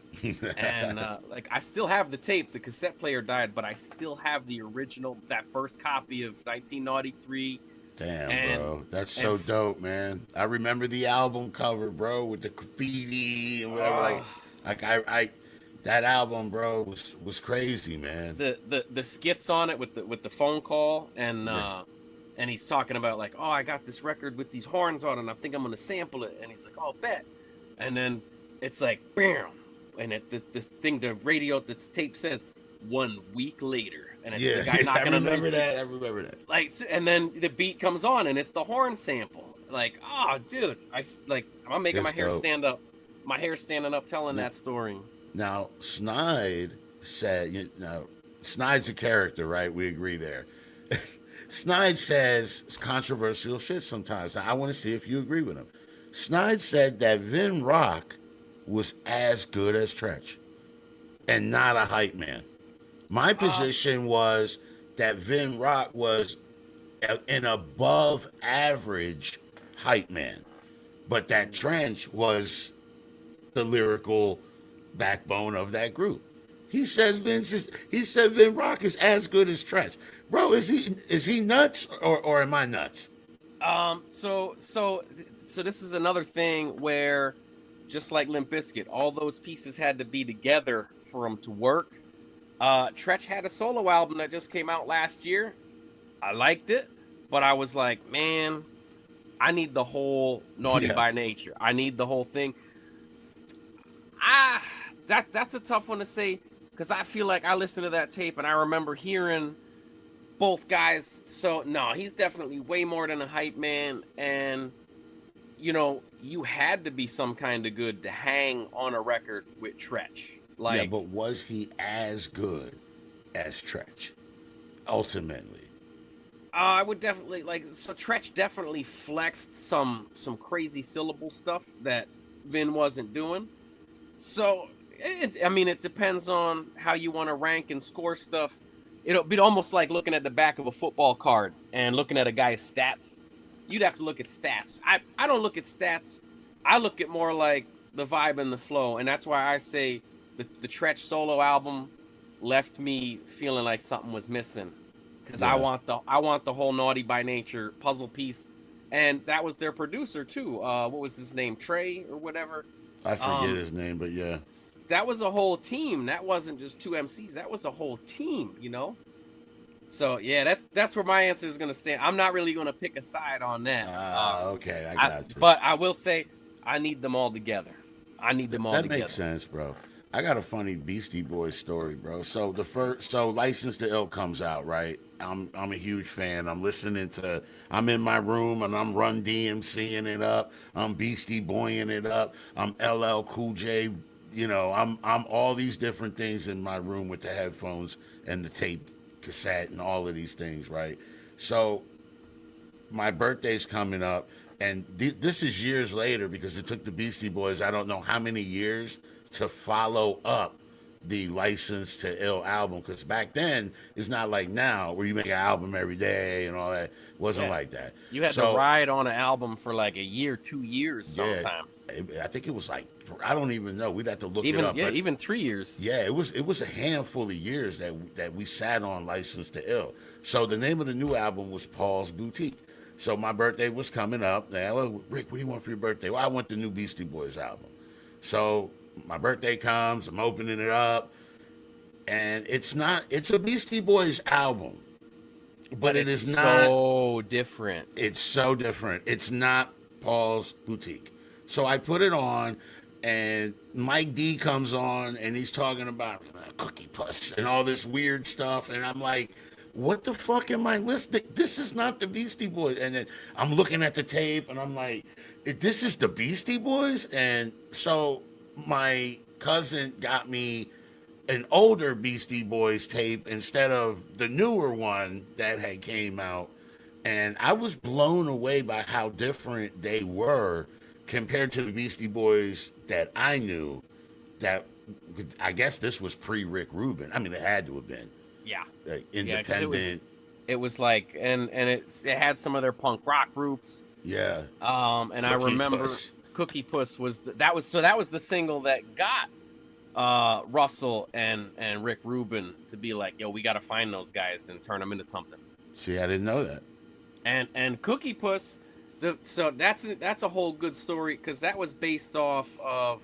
And like I still have the tape. The cassette player died, but I still have the original, that first copy of 1993. Damn, bro, that's so dope, man. I remember the album cover, bro, with the graffiti and whatever. I that album, bro, was crazy, man. The skits on it with the phone call and he's talking about like, oh, I got this record with these horns on, and I think I'm gonna sample it. And he's like, oh, bet. And then it's like, bam, and the radio, the tape says 1 week later, and it's the guy knocking on the door. I remember that. Like, and then the beat comes on, and it's the horn sample. Like, oh, dude, I'm making my hair stand up. My hair's standing up telling that story. Now, Snide said, Snide's a character, right? We agree there. Snide says controversial shit sometimes. Now, I want to see if you agree with him. Snide said that Vin Rock was as good as Tretch and not a hype man. My position was that Vin Rock was an above average hype man, but that Trench was the lyrical backbone of that group. He said Vin Rock is as good as Tretch. Bro, is he nuts or am I nuts? So this is another thing where, just like Limp Bizkit, all those pieces had to be together for them to work. Tretch had a solo album that just came out last year. I liked it, but I was like, man, I need the whole Naughty by Nature. I need the whole thing. That's a tough one to say, because I feel like I listened to that tape and I remember hearing both guys. So no, he's definitely way more than a hype man, and you know, you had to be some kind of good to hang on a record with Tretch. Like, yeah, but was he as good as Tretch ultimately? I would definitely so Tretch definitely flexed some crazy syllable stuff that Vin wasn't doing. So it depends on how you want to rank and score stuff. It'll be almost like looking at the back of a football card and looking at a guy's stats. You'd have to look at stats. I don't look at stats. I look at more like the vibe and the flow, and that's why I say the Tretch solo album left me feeling like something was missing, because I want the whole Naughty by Nature puzzle piece, and that was their producer too. What was his name? Trey or whatever. I forget his name, but yeah. That was a whole team. That wasn't just two MCs. That was a whole team, you know? So yeah, that's where my answer is gonna stand. I'm not really gonna pick a side on that. Okay, I got you. But I will say I need them all together. I need them all That together. makes sense, bro. I got a funny Beastie Boys story, bro. So License to Ill comes out, right? I'm a huge fan. I'm in my room and I'm Run DMCing it up. I'm Beastie Boying it up. I'm LL Cool J. I'm all these different things in my room with the headphones and the tape cassette and all of these things, right? So my birthday's coming up, and this is years later because it took the Beastie Boys, I don't know how many years, to follow up the License to Ill album. Because back then, it's not like now where you make an album every day and all that. It wasn't like that. You had to ride on an album for like a year, 2 years sometimes. I think it was like, I don't even know. We'd have to look it up. Yeah, even 3 years. Yeah, it was a handful of years that we sat on License to Ill. So the name of the new album was Paul's Boutique. So my birthday was coming up. Now, Rick, what do you want for your birthday? Well, I want the new Beastie Boys album. So my birthday comes, I'm opening it up, and it's a Beastie Boys album, but it is not so different. It's so different. It's not Paul's Boutique. So I put it on, and Mike D comes on, and he's talking about Cookie Puss and all this weird stuff, and I'm like, what the fuck am I listening? This is not the Beastie Boys. And then I'm looking at the tape, and I'm like, this is the Beastie Boys? And so my cousin got me an older Beastie Boys tape instead of the newer one that had came out. And I was blown away by how different they were compared to the Beastie Boys that I knew. That I guess this was pre-Rick Rubin. I mean, it had to have been. Yeah. Independent. It was like, and it had some of their punk rock roots. Yeah. And Cookie I remember Puss. Cookie Puss was that was the single that got Russell and Rick Rubin to be like, yo, we got to find those guys and turn them into something. See, I didn't know that. And Cookie Puss, so that's a whole good story because that was based off of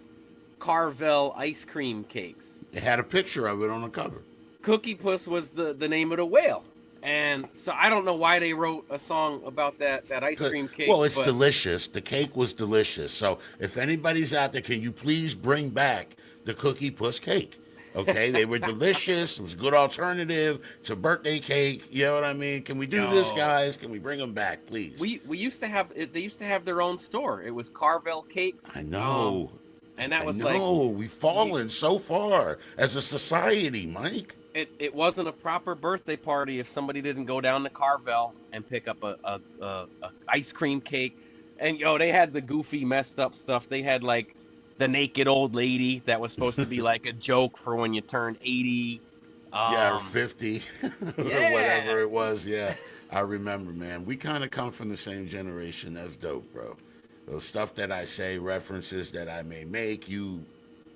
Carvel ice cream cakes. It had a picture of it on the cover. Cookie Puss was the name of the whale. And so I don't know why they wrote a song about that ice cream cake. Well, it's delicious. The cake was delicious. So if anybody's out there, can you please bring back the Cookie Puss cake? Okay, they were delicious. It was a good alternative to birthday cake. You know what I mean? Can we do this, guys? Can we bring them back, please? We used to have they used to have their own store. It was Carvel Cakes. I know. And that was we've fallen so far as a society, Mike. It wasn't a proper birthday party if somebody didn't go down to Carvel and pick up a ice cream cake. And they had the goofy, messed up stuff. They had like the naked old lady that was supposed to be like a joke for when you turned 80. Or 50, or whatever it was. Yeah, I remember, man. We kind of come from the same generation. That's dope, bro. Those stuff that I say, references that I may make, you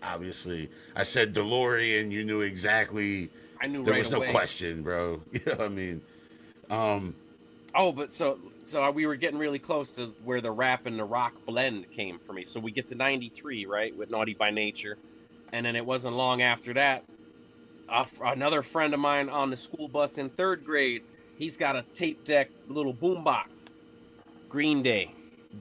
obviously, I said DeLorean, you knew exactly. I knew there right was away. No question, bro. You know what I mean? But so we were getting really close to where the rap and the rock blend came for me. So we get to 93, right, with Naughty by Nature. And then it wasn't long after that, another friend of mine on the school bus in 3rd grade, he's got a tape deck little boombox. Green Day,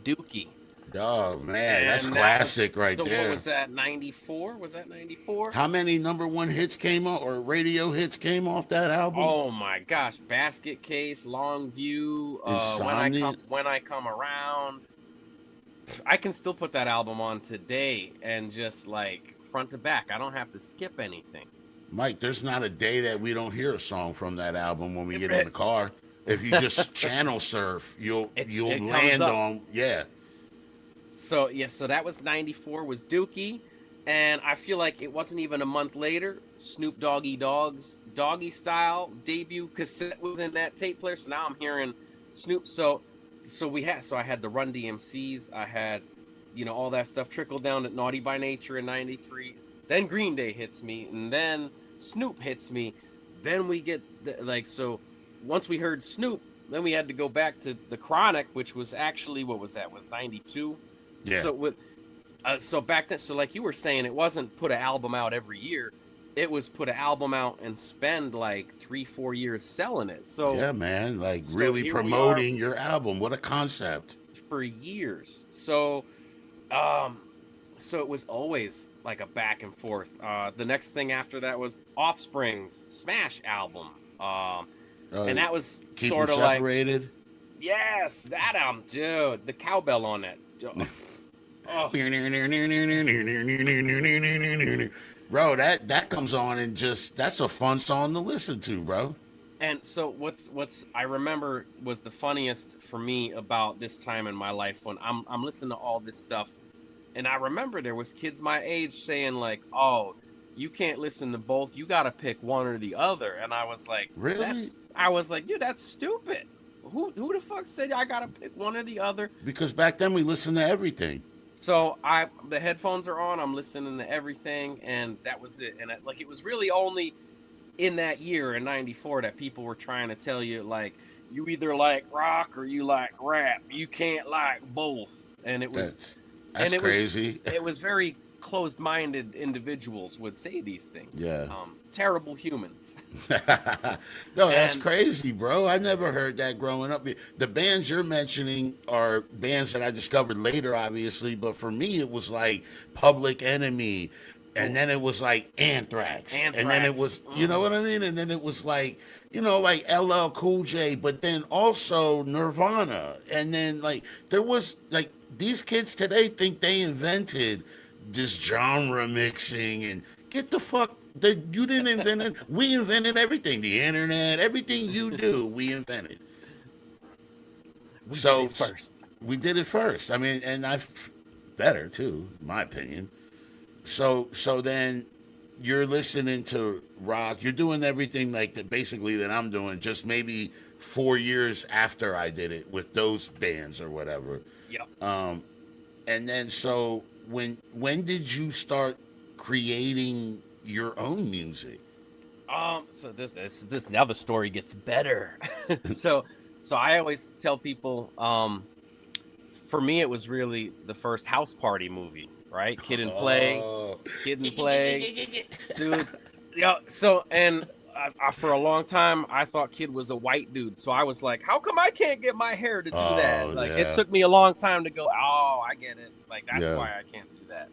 Dookie. Oh, man, that's classic right there. What was that, 94? Was that 94? How many #1 hits came off, or radio hits came off that album? Oh, my gosh. Basket Case, Long View, When I Come Around. I can still put that album on today and just, like, front to back. I don't have to skip anything. Mike, there's not a day that we don't hear a song from that album when we get in the car. If you just channel surf, you'll land on, So that was 94, was Dookie, and I feel like it wasn't even a month later, Snoop Doggy Dogg's Doggy Style debut cassette was in that tape player, so now I'm hearing Snoop, so I had the Run DMCs, I had, all that stuff trickled down at Naughty by Nature in 93, then Green Day hits me, and then Snoop hits me, then we get, once we heard Snoop, then we had to go back to The Chronic, which was actually, was 92? Yeah. So back then, so like you were saying, it wasn't put an album out every year. it was put an album out and spend like 3-4 years selling it. So Yeah, man. Like so really here we are promoting your album. What a concept. for years. Um, so it was always like a back and forth. The next thing after that was Offspring's Smash album. And that was Keep sort them of like, separated. yes, that album, dude. The cowbell on it. Oh. Bro, that comes on and just that's a fun song to listen to, bro. And so what's I remember was the funniest for me about this time in my life when I'm listening to all this stuff, and I remember there was kids my age saying like, "Oh, you can't listen to both. You got to pick one or the other." And I was like, Really? I was like, "Dude, that's stupid. Who the fuck said I got to pick one or the other?" Because back then we listened to everything. So the headphones are on. I'm listening to everything, and that was it. And it was really only in that year in '94 that people were trying to tell you like you either like rock or you like rap. You can't like both. And it was That's crazy. It was very closed-minded individuals would say these things. Yeah. Terrible humans. No, that's crazy, bro. I never heard that growing up. The bands you're mentioning are bands that I discovered later, obviously, but for me, it was like Public Enemy, and then it was like Anthrax. And then it was, you know what I mean? And then it was like, like LL Cool J, but then also Nirvana. And then like there was like these kids today think they invented this genre mixing and get the fuck. You didn't invent it. We invented everything. The internet, everything you do, we invented. We did it first. We did it first. I mean, and better too, in my opinion. So then you're listening to rock. You're doing everything like that, basically that I'm doing. Just maybe 4 years after I did it with those bands or whatever. Yep. And then so when did you start creating your own music? So this now the story gets better. so I always tell people, for me it was really the first house party movie, right? Kid and Play, dude. Yeah. So and I for a long time I thought Kid was a white dude, so I was like, how come I can't get my hair to do that? Like it took me a long time to go, oh, I get it. Like that's why I can't do that.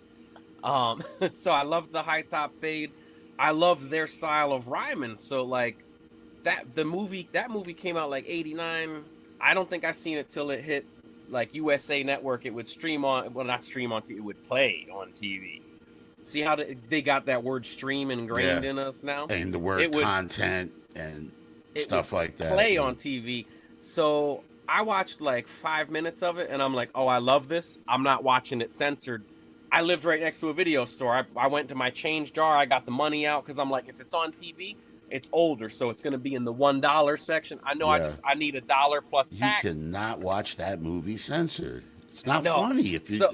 So I loved the high top fade. I loved their style of rhyming. So like that movie came out like '89. I don't think I seen it till it hit like USA Network. It would stream on, well, not stream on TV, it would play on TV. See how they got that word stream ingrained in us now? And the word content and stuff like that. Play on TV. So I watched like 5 minutes of it and I'm like, oh, I love this. I'm not watching it censored. I lived right next to a video store. I went to my change jar. I got the money out because I'm like, if it's on TV, it's older, so it's going to be in the $1 section. I know I need $1 plus tax. You cannot watch that movie censored. It's not funny if you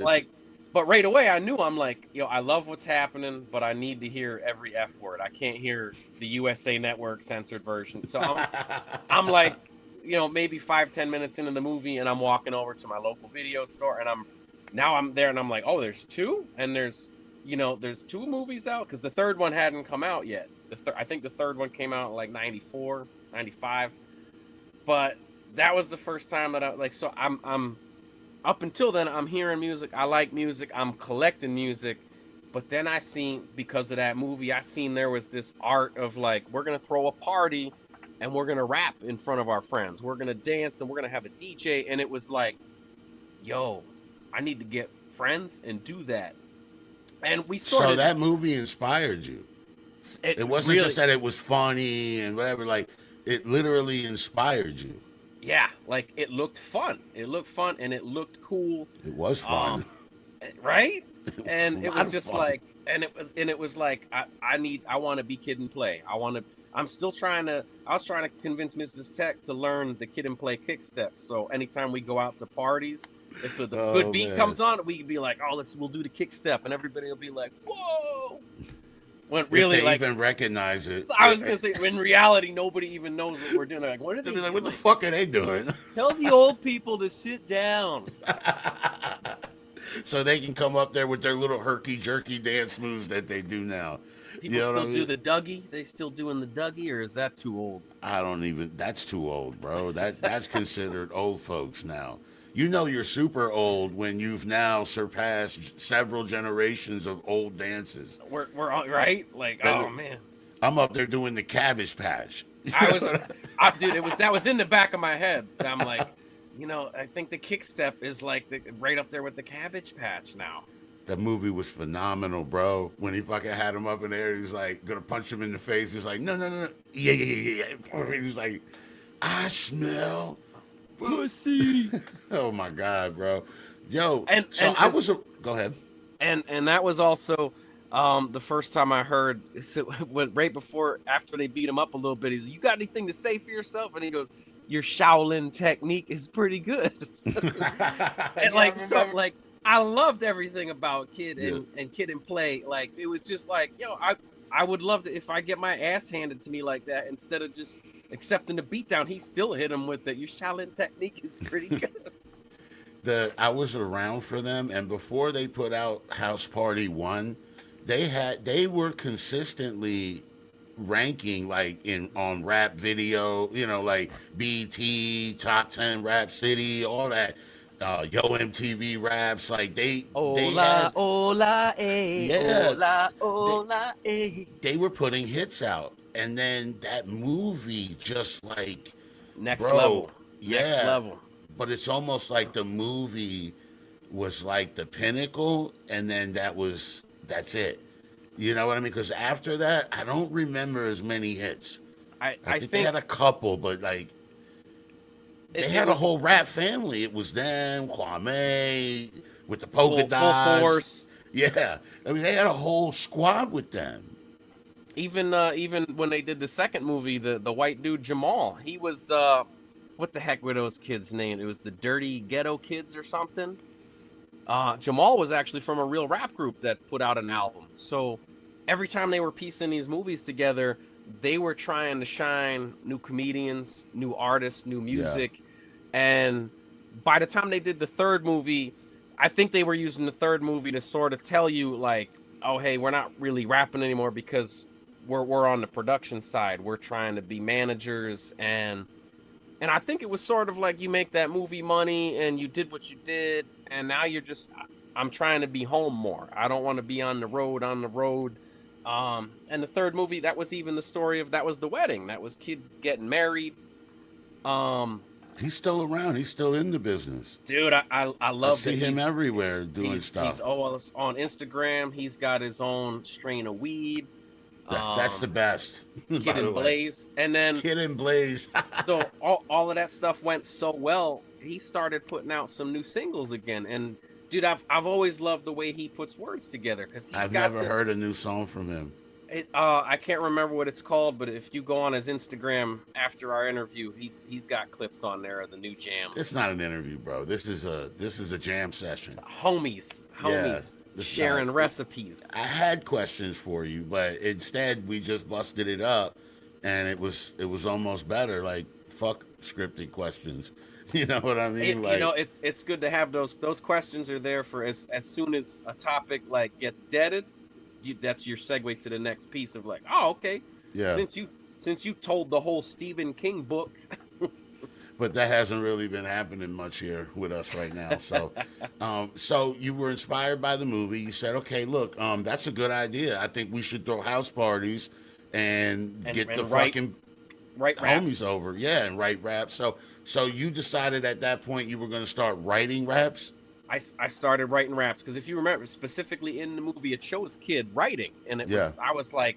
But right away I knew, I'm like, I love what's happening, but I need to hear every F word. I can't hear the USA Network censored version. So I'm like, maybe 5-10 minutes into the movie, and I'm walking over to my local video store, and I'm there, and I'm like, oh, there's two, and there's 2 movies out because the third one hadn't come out yet. I think the third one came out like 94, 95, but that was the first time that I'm up until then I'm hearing music. I like music. I'm collecting music, but then I seen, because of that movie, I seen there was this art of like, we're gonna throw a party and we're gonna rap in front of our friends. We're gonna dance and we're gonna have a DJ, and it was like, yo, I need to get friends and do that. And we So that movie inspired you. It wasn't really just that it was funny and whatever, like it literally inspired you. Yeah, like it looked fun. It looked fun and it looked cool. It was fun. Right? And it was just like, and it was like, I want to be Kid and Play. I was trying to convince Mrs. Tech to learn the Kid and Play kick step. So anytime we go out to parties, if the good beat comes on, we could be like, oh, we'll do the kick step, and everybody will be like, whoa. When really, if they even recognize it. I was gonna say, in reality, nobody even knows what we're doing. They're like, what are they? Like, what the fuck are they doing? Tell the old people to sit down. So they can come up there with their little herky jerky dance moves that they do now. People still do the Dougie? They still doing the Dougie, or is that too old? I don't even. That's too old, bro. That's considered old folks now. You know you're super old when you've now surpassed several generations of old dances. We're all right. Like, oh man, I'm up there doing the Cabbage Patch. I was, dude. That was in the back of my head. I'm like, I think the kick step is like right up there with the Cabbage Patch now. That movie was phenomenal, bro. When he fucking had him up in the air, he's like gonna punch him in the face. He's like, no, yeah. He's like, I smell pussy. Oh my god, bro. Yo, go ahead. And that was also the first time I heard. So right after they beat him up a little bit, he's like, you got anything to say for yourself? And he goes, your Shaolin technique is pretty good. And I loved everything about Kid and Kid and Play. Like, it was just like, I would love to, if I get my ass handed to me like that, instead of just accepting the beatdown, he still hit him with your Shaolin technique is pretty good. I was around for them, and before they put out House Party 1, they were consistently ranking on rap video, like BT, Top 10 Rap City, all that. Yo MTV Raps, like they were putting hits out, and then that movie just like next level. But it's almost like the movie was like the pinnacle, and then that's it. You know what I mean? Because after that, I don't remember as many hits. I think they had a couple, but like. They had a whole rap family. It was them, Kwame, with the polka dots. Full Force. Yeah. I mean, they had a whole squad with them. Even when they did the second movie, the white dude, Jamal, he was, what the heck were those kids' named? It was the Dirty Ghetto Kids or something. Jamal was actually from a real rap group that put out an album. So every time they were piecing these movies together, they were trying to shine new comedians, new artists, new music. Yeah. And by the time they did the third movie, I think they were using the third movie to sort of tell you like, oh, hey, we're not really rapping anymore because we're on the production side. We're trying to be managers. And I think it was sort of like you make that movie money and you did what you did. And now you're just, I'm trying to be home more. I don't want to be on the road. And the third movie, that was even the story of, that was the wedding. That was Kid getting married. He's still around. He's still in the business. Dude, I love I see him everywhere doing stuff. He's always on Instagram. He's got his own strain of weed. That's the best. Kid and Blaze. And then Kid and Blaze. So all of that stuff went so well, he started putting out some new singles again. And dude, I've always loved the way he puts words together, because I've never heard a new song from him. I can't remember what it's called, but if you go on his Instagram after our interview, he's got clips on there of the new jam. It's not an interview, bro. This is a jam session. Homies, sharing recipes. I had questions for you, but instead we just busted it up, and it was almost better. Like, fuck scripted questions. You know what I mean? It's good to have those questions are there for as soon as a topic like gets deaded. That's your segue to the next piece of like, oh, okay. Yeah. Since you told the whole Stephen King book. But that hasn't really been happening much here with us right now. So, so you were inspired by the movie. You said, okay, look, that's a good idea. I think we should throw house parties and get the fucking homies over. Yeah, and write raps. So you decided at that point you were going to start writing raps? I started writing raps because if you remember, specifically in the movie, it shows Kid writing. And I was like,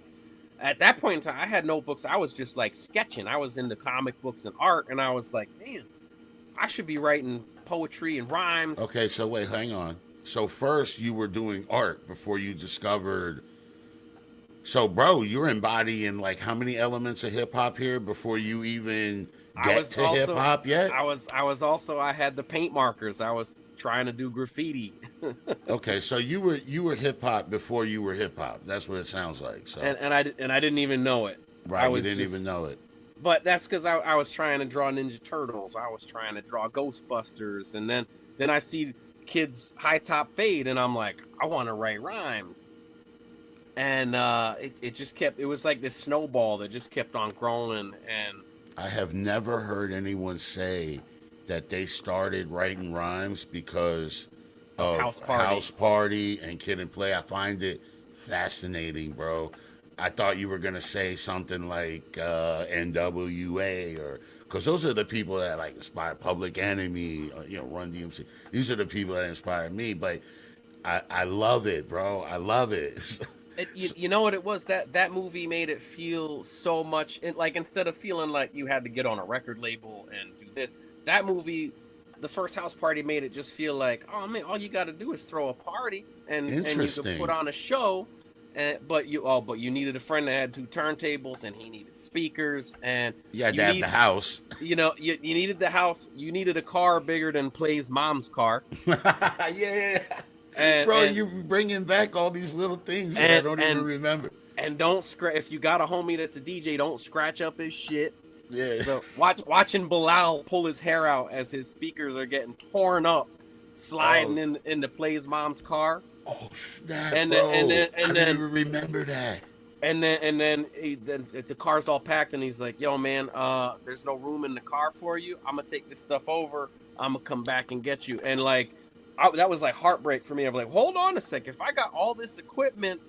at that point in time, I had notebooks. I was just like sketching. I was into comic books and art. And I was like, man, I should be writing poetry and rhymes. Okay, so wait, hang on. So first you were doing art before you discovered. So, bro, you're embodying like how many elements of hip hop here before you even get to hip hop yet? I had the paint markers. I was trying to do graffiti. Okay, so you were hip hop before you were hip hop. That's what it sounds like. So and I didn't even know it. Right, you didn't even know it. But that's because I was trying to draw Ninja Turtles. I was trying to draw Ghostbusters, and then I see Kid's high top fade, and I'm like, I want to write rhymes. and it just kept. It was like this snowball that just kept on growing. And I have never heard anyone say that they started writing rhymes because of House Party and Kid and Play. I find it fascinating, bro. I thought you were gonna say something like NWA, or because those are the people that like inspired Public Enemy, or, Run DMC. These are the people that inspired me. But I love it, bro. I love it. You know what it was, that movie made it feel so much like, instead of feeling like you had to get on a record label and do this, that movie, the first House Party, made it just feel like, oh man, all you got to do is throw a party and you could put on a show. But you needed a friend that had 2 turntables, and he needed speakers, and you had to have the house. You needed the house. You needed a car bigger than Play's mom's car. Yeah. And you're bringing back all these little things that I don't even remember. And don't scratch. If you got a homie that's a DJ, don't scratch up his shit. Yeah. So watching Bilal pull his hair out as his speakers are getting torn up, sliding into Play's mom's car. Oh snap! And bro. then I don't even remember that. And then the car's all packed, and he's like, "Yo, man, there's no room in the car for you. I'm gonna take this stuff over. I'm gonna come back and get you." And like, that was like heartbreak for me. I'm like, hold on a sec. If I got all this equipment,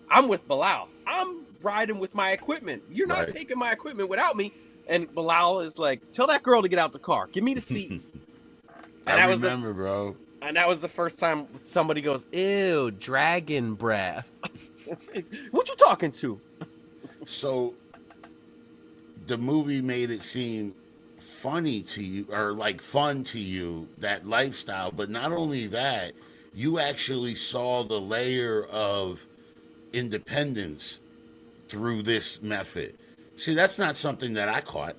I'm with Bilal. I'm riding with my equipment. You're not taking my equipment without me. And Bilal is like, tell that girl to get out the car. Give me the seat. I remember, bro. And that was the first time somebody goes, ew, dragon breath. What you talking to? So the movie made it seem funny to you, or like fun to you, that lifestyle. But not only that, you actually saw the layer of independence through this method. See, that's not something that I caught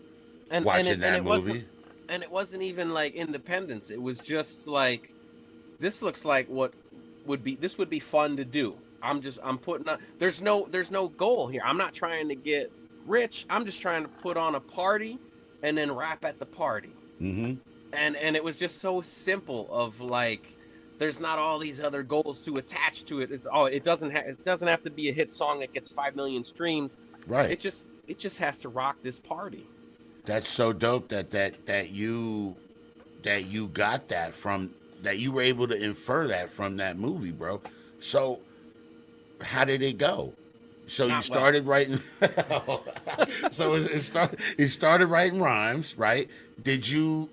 watching that movie. And it wasn't even like independence. It was just like, this looks like what would be fun to do. I'm putting on, there's no goal here. I'm not trying to get rich. I'm just trying to put on a party and then rap at the party. Mm-hmm. And it was just so simple of like, there's not all these other goals to attach to it. It doesn't have to be a hit song that gets 5 million streams. Right. It just has to rock this party. That's so dope that you got that from, that you were able to infer that from that movie, bro. So how did it go? So you started writing. So it started writing rhymes, right? Did you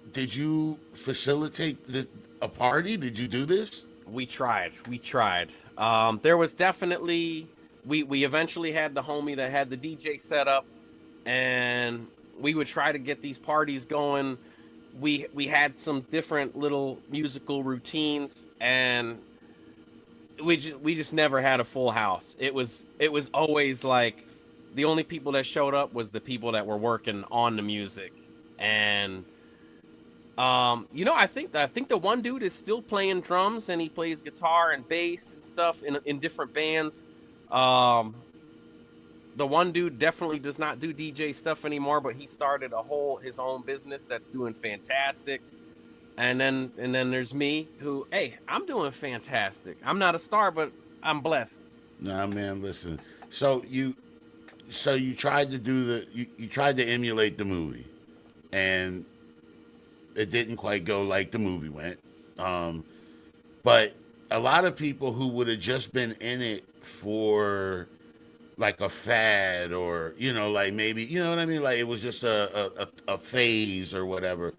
facilitate a party? Did you do this? We tried. There was definitely, we eventually had the homie that had the DJ set up, and we would try to get these parties going. We had some different little musical routines, and we just never had a full house. It was always like, the only people that showed up was the people that were working on the music. And I think the one dude is still playing drums, and he plays guitar and bass and stuff in different bands. The one dude definitely does not do DJ stuff anymore, but he started his own business that's doing fantastic. And then there's me, who, hey, I'm doing fantastic. I'm not a star, but I'm blessed. Nah, man, listen. So you tried to you tried to emulate the movie, and it didn't quite go like the movie went. But a lot of people who would have just been in it for like a fad, or like maybe, you know what I mean, like it was just a phase or whatever.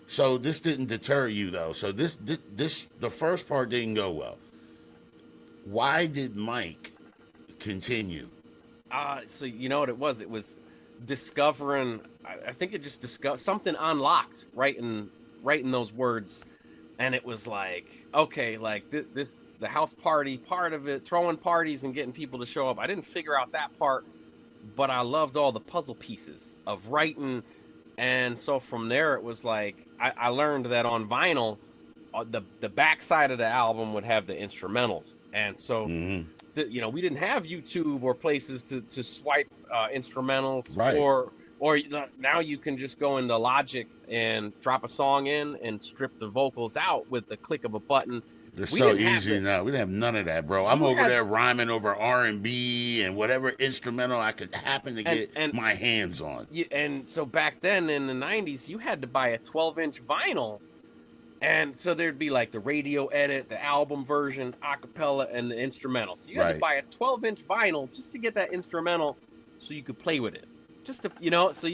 So this didn't deter you though. So this the first part didn't go well. Why did Mike continue? So you know what it was? It was discovering. I think it just discovered something, unlocked right in those words, and it was like, okay, like this the house party part of it, throwing parties and getting people to show up. I didn't figure out that part, but I loved all the puzzle pieces of writing. And so from there, it was like, I learned that on vinyl, the backside of the album would have the instrumentals. And so, we didn't have YouTube or places to swipe instrumentals, right, Or now you can just go into Logic and drop a song in and strip the vocals out with the click of a button. They're We so didn't have easy it. now. We didn't have none of that, bro. I'm You over had there rhyming over R&B and whatever instrumental I could happen to get and my hands on. and so back then in the 90s, you had to buy a 12-inch vinyl. And so there'd be like the radio edit, the album version, acapella, and the instrumental. So you had to buy a 12-inch vinyl just to get that instrumental so you could play with it. Just to, so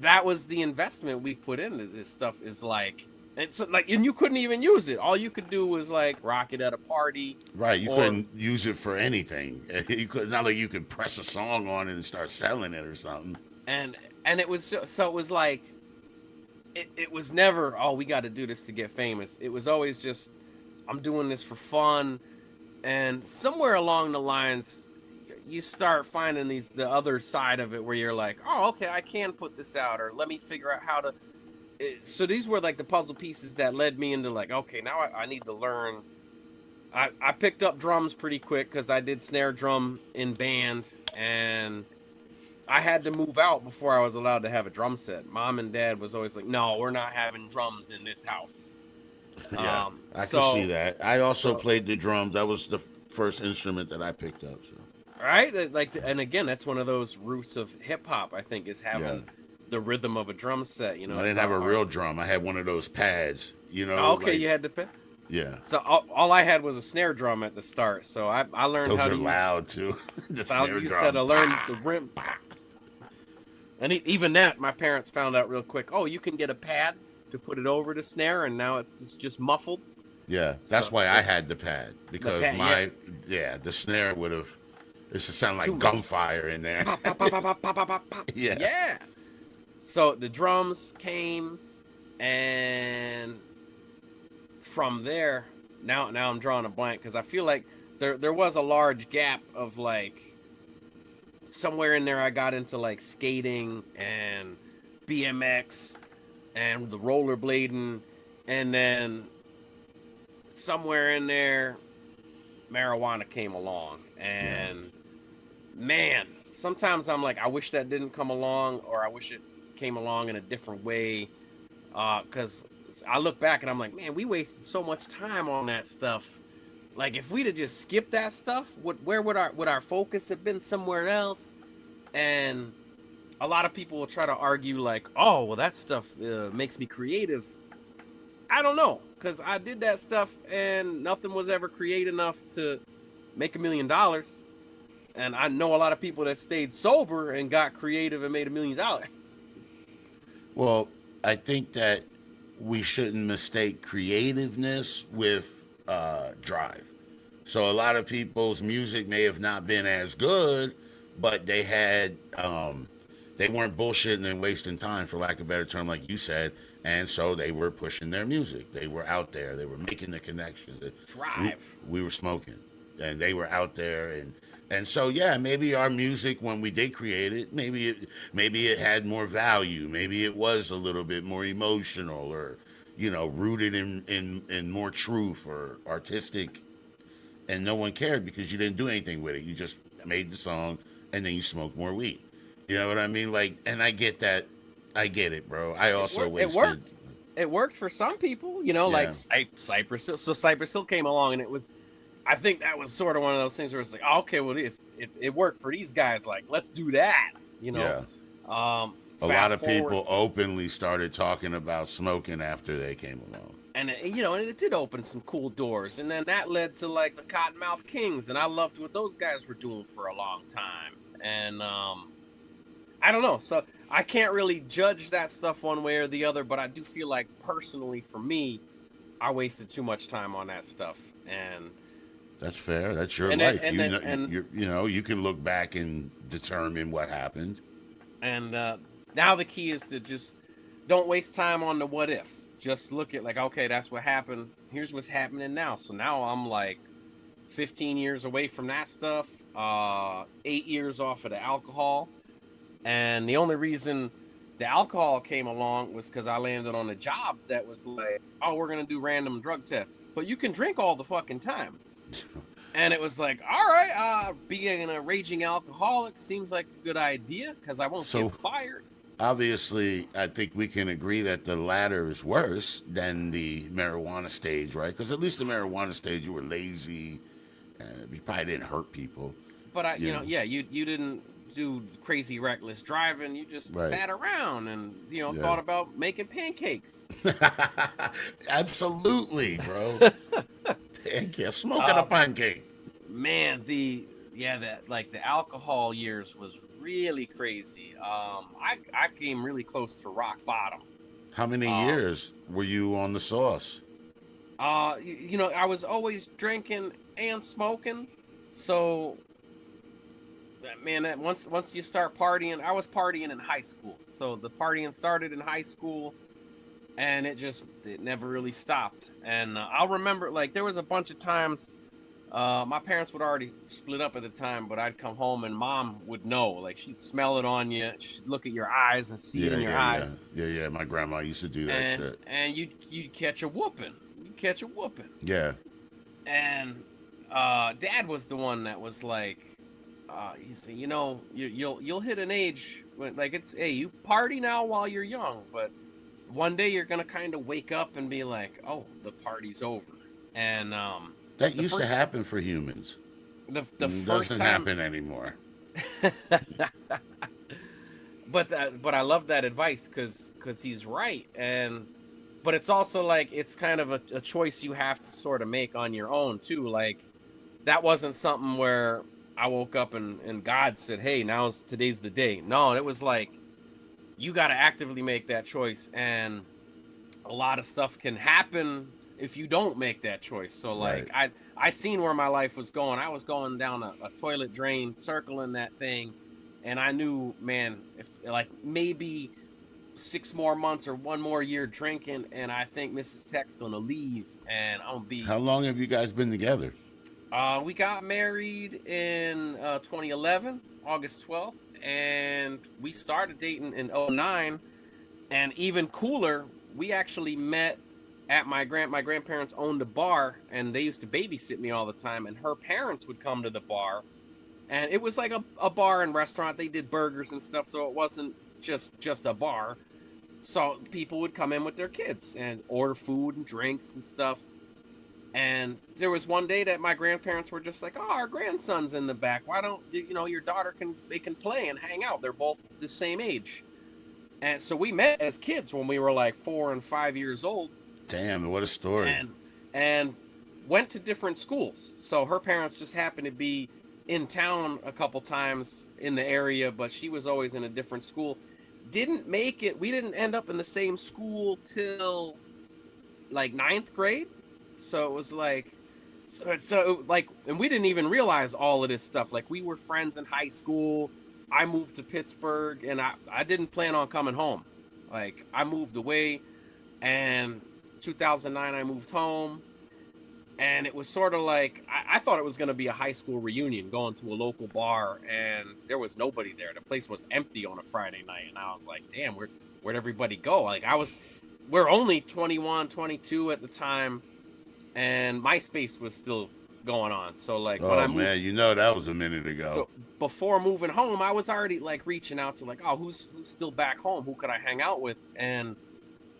that was the investment we put into this stuff, is like, and so like, and you couldn't even use it. All you could do was like rock it at a party. Right, you couldn't use it for anything. You could, not like you could press a song on it and start selling it or something. And it was so it was like, it was never, oh, we got to do this to get famous. It was always just, I'm doing this for fun. And somewhere along the lines, you start finding the other side of it where you're like, oh, okay, I can put this out, or let me figure out how to. So these were like the puzzle pieces that led me into like, okay, now I need to learn. I picked up drums pretty quick because I did snare drum in band, and I had to move out before I was allowed to have a drum set. Mom and Dad was always like, no, we're not having drums in this house. Yeah, I can see that. I also played the drums. That was the first instrument that I picked up. So. Right? Like, and again, that's one of those roots of hip hop, I think, is having the rhythm of a drum set. I didn't have a real drum. I had one of those pads, Okay, you had the pad? Yeah. So all I had was a snare drum at the start. So I learned those how to use... Those are loud, too. The snare drum. Had to learn the rim. And even that, my parents found out real quick. Oh, you can get a pad to put it over the snare, and now it's just muffled. Yeah, that's why I had the pad, because the snare would have, it should sound like gunfire in there. Pop, pop, pop, pop, pop, pop, pop, pop. Yeah. So the drums came, and from there, now I'm drawing a blank because I feel like there was a large gap of like, somewhere in there I got into like skating and BMX and the rollerblading, and then somewhere in there marijuana came along, and man, sometimes I'm like, I wish that didn't come along, or I wish it came along in a different way, because I look back and I'm like, man, we wasted so much time on that stuff. Like, if we'd have just skipped that stuff, where would our focus have been? Somewhere else? And a lot of people will try to argue like, oh, well, that stuff makes me creative. I don't know, because I did that stuff and nothing was ever creative enough to make $1 million. And I know a lot of people that stayed sober and got creative and made $1 million. Well, I think that we shouldn't mistake creativeness with drive. So a lot of people's music may have not been as good, but they had they weren't bullshitting and wasting time, for lack of a better term, like you said, and so they were pushing their music. They were out there. They were making the connections. Drive. We were smoking, and they were out there, and so maybe our music, when we did create it, maybe it had more value. Maybe it was a little bit more emotional, or rooted in more truth or artistic, and no one cared because you didn't do anything with it. You just made the song, and then you smoked more weed. You know what I mean? Like, and I get that. I get it, bro. I also wasted. It worked. It worked for some people, like Cypress Hill. So Cypress Hill came along, and it was, I think that was sort of one of those things where it's like, oh, okay, well, if it worked for these guys, like, let's do that, Yeah. A lot of people openly started talking about smoking after they came along. And, and it did open some cool doors. And then that led to, like, the Cottonmouth Kings. And I loved what those guys were doing for a long time. And I don't know. So I can't really judge that stuff one way or the other. But I do feel like, personally, for me, I wasted too much time on that stuff. And that's fair. That's your life. You can look back and determine what happened. And now the key is to just don't waste time on the what ifs. Just look at like, okay, that's what happened. Here's what's happening now. So now I'm like 15 years away from that stuff, 8 years off of the alcohol. And the only reason the alcohol came along was because I landed on a job that was like, oh, we're going to do random drug tests. But you can drink all the fucking time. And it was like, all right, being a raging alcoholic seems like a good idea because I won't So get fired. obviously, I think we can agree that the latter is worse than the marijuana stage, right? Because at least the marijuana stage, you were lazy, and you probably didn't hurt people. But You know, yeah, you didn't do crazy reckless driving. You just right? sat around and Yeah. thought about making pancakes. Absolutely, bro. Pancake, smoking a uh, pancake. Man, that like the alcohol years was really crazy. I came really close to rock bottom. How many Um, years were you on the sauce? I was always drinking and smoking, so that once you start partying, I was partying in high school. So the partying started in high school, and it never really stopped. And I'll remember like there was a bunch of times. My parents would already split up at the time, but I'd come home and mom would know. Like she'd smell it on you, she'd look at your eyes and see it in your eyes. Yeah. My grandma used to do that shit. And you'd catch a whooping. You'd catch a whooping. Yeah. And Dad was the one that was like, he said, you'll hit an age when, like, it's, hey, you party now while you're young, but one day you're gonna kind of wake up and be like, oh, the party's over. And That used to happen for humans. The It first doesn't time, happen anymore. but I love that advice because he's right. But it's also like it's kind of a choice you have to sort of make on your own too. Like that wasn't something where I woke up and God said, hey, today's the day. No, it was like you got to actively make that choice, and a lot of stuff can happen if you don't make that choice. So like Right. I seen where my life was going. I was going down a toilet drain, circling that thing, and I knew, man, if like maybe 6 more months or 1 more year drinking, and I think Mrs. Tech's gonna leave, and I'm gonna be. How long have you guys been together? We got married in 2011, August 12th, and we started dating in 09. And even cooler, we actually met at my grandparents owned a bar, and they used to babysit me all the time, and her parents would come to the bar, and it was like a bar and restaurant. They did burgers and stuff, so it wasn't just a bar. So people would come in with their kids and order food and drinks and stuff. And there was one day that my grandparents were just like, oh, our grandson's in the back, why don't your daughter can play and hang out, they're both the same age. And so we met as kids when we were like 4 and 5 years old. Damn, what a story. And went to different schools. So her parents just happened to be in town a couple times in the area, but she was always in a different school. Didn't make it. We didn't end up in the same school till like 9th grade. So it was like, and we didn't even realize all of this stuff. Like we were friends in high school. I moved to Pittsburgh, and I didn't plan on coming home. Like I moved away, and 2009 I moved home, and it was sort of like I thought it was going to be a high school reunion, going to a local bar, and there was nobody there. The place was empty on a Friday night, and I was like, damn, where'd everybody go? Like we're only 21, 22 at the time, and MySpace was still going on. So like when I moved, man, that was a minute ago. so before moving home, I was already like reaching out to like, oh, who's still back home? Who could I hang out with? And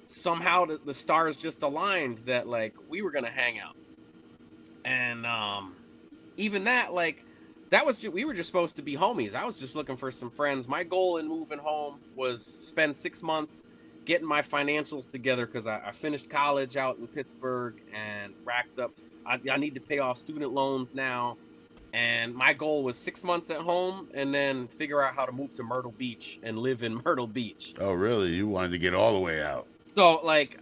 somehow the stars just aligned that like we were gonna hang out. And even that, like, we were just supposed to be homies. I was just looking for some friends. My goal in moving home was spend 6 months getting my financials together, because I finished college out in Pittsburgh and racked up. I need to pay off student loans now. And my goal was 6 months at home and then figure out how to move to Myrtle Beach and live in Myrtle Beach. Oh, really? You wanted to get all the way out? So, like,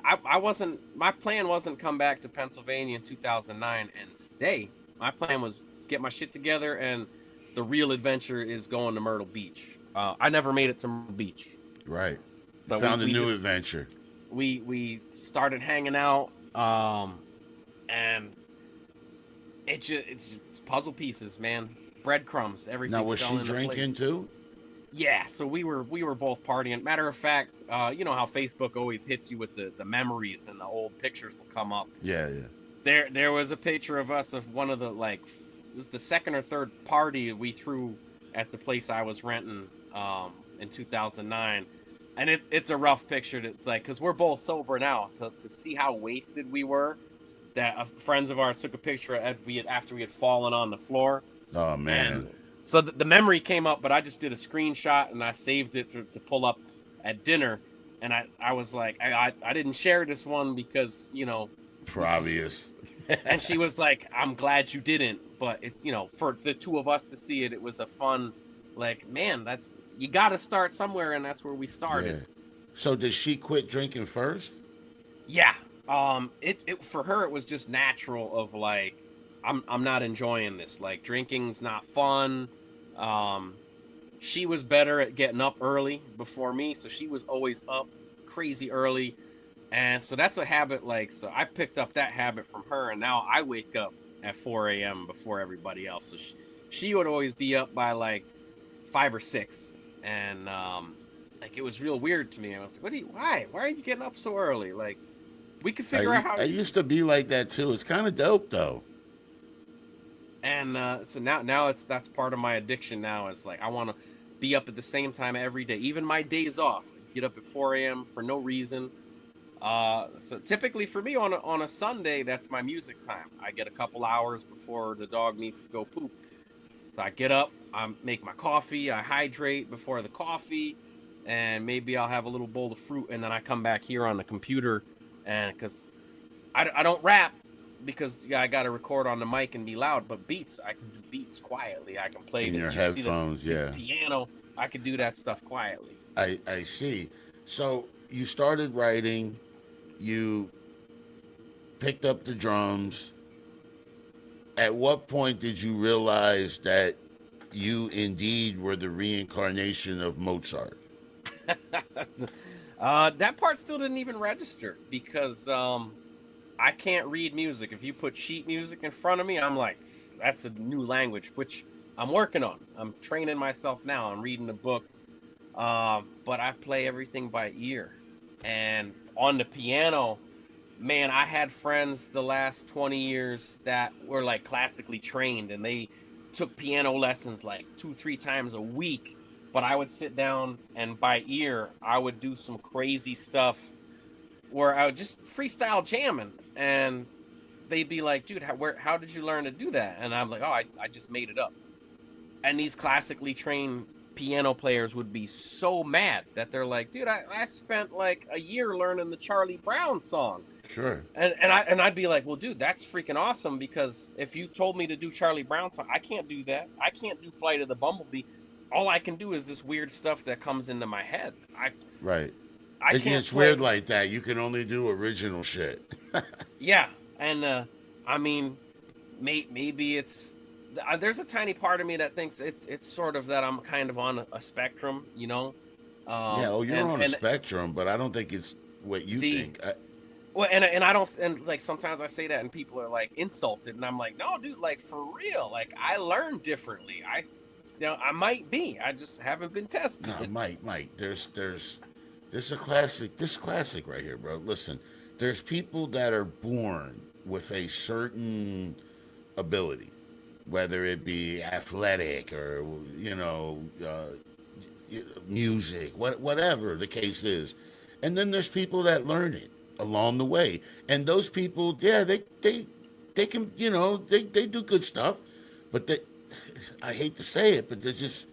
my plan wasn't come back to Pennsylvania in 2009 and stay. My plan was get my shit together, and the real adventure is going to Myrtle Beach. I never made it to Myrtle Beach. Right. But Found a new adventure. We started hanging out, and it's puzzle pieces, man. Breadcrumbs, everything. Now, was she drinking too? Yeah, so we were both partying. Matter of fact, you know how Facebook always hits you with the memories, and the old pictures will come up. Yeah. There was a picture of us of one of the like was the second or third party we threw at the place I was renting in 2009, and it's a rough picture to like, because we're both sober now, to see how wasted we were. That friends of ours took a picture after we had fallen on the floor. Oh man! And so the memory came up, but I just did a screenshot and I saved it to pull up at dinner. And I was like, I didn't share this one because, you know, for obvious. And she was like, I'm glad you didn't. But it's, you know, for the two of us to see it, it was a fun, like, man, you got to start somewhere, and that's where we started. Yeah. So did she quit drinking first? Yeah. It for her, it was just natural of like, I'm not enjoying this. Like, drinking's not fun. She was better at getting up early before me, so she was always up crazy early. And so that's a habit, like, so I picked up that habit from her, and now I wake up at 4 a.m. before everybody else. So she would always be up by like 5 or 6, and like, it was real weird to me. I was like, why are you getting up so early? Like, we could figure out how. I used to be like that too. It's kind of dope though. And so now that's part of my addiction now. Is like, I want to be up at the same time every day, even my days off. Get up at 4 a.m. for no reason. So typically for me on a Sunday, that's my music time. I get a couple hours before the dog needs to go poop. So I get up, I make my coffee, I hydrate before the coffee, and maybe I'll have a little bowl of fruit, and then I come back here on the computer, and because I don't rap, because I got to record on the mic and be loud, but beats, I can do beats quietly. I can play in your headphones, the piano. I can do that stuff quietly. I see. So you started writing, you picked up the drums. At what point did you realize that you indeed were the reincarnation of Mozart? That part still didn't even register, because I can't read music. If you put sheet music in front of me, I'm like, that's a new language, which I'm working on. I'm training myself now. I'm reading a book, but I play everything by ear. And on the piano, man, I had friends the last 20 years that were like classically trained, and they took piano lessons like 2-3 times a week. But I would sit down and by ear, I would do some crazy stuff where I would just freestyle jamming, and they'd be like, dude, how did you learn to do that? And I'm like, oh, I just made it up. And these classically trained piano players would be so mad that they're like, dude, I spent like a year learning the Charlie Brown song. Sure. And I'd be like, well, dude, that's freaking awesome, because if you told me to do Charlie Brown song, I can't do that. I can't do Flight of the Bumblebee. All I can do is this weird stuff that comes into my head. Right. I it can't gets weird like that. You can only do original shit. Yeah, and I mean, maybe it's there's a tiny part of me that thinks it's sort of that I'm kind of on a spectrum, you know. Yeah, you're on a spectrum, but I don't think it's what you think. Well, and I don't, and like sometimes I say that and people are like insulted, and I'm like, no, dude, like for real, like I learn differently. I might be. I just haven't been tested. No, Mike. There's this classic right here, bro. Listen, there's people that are born with a certain ability, whether it be athletic or music, whatever the case is, and then there's people that learn it along the way, and those people, yeah, they can, they do good stuff, but I hate to say it, but they're just,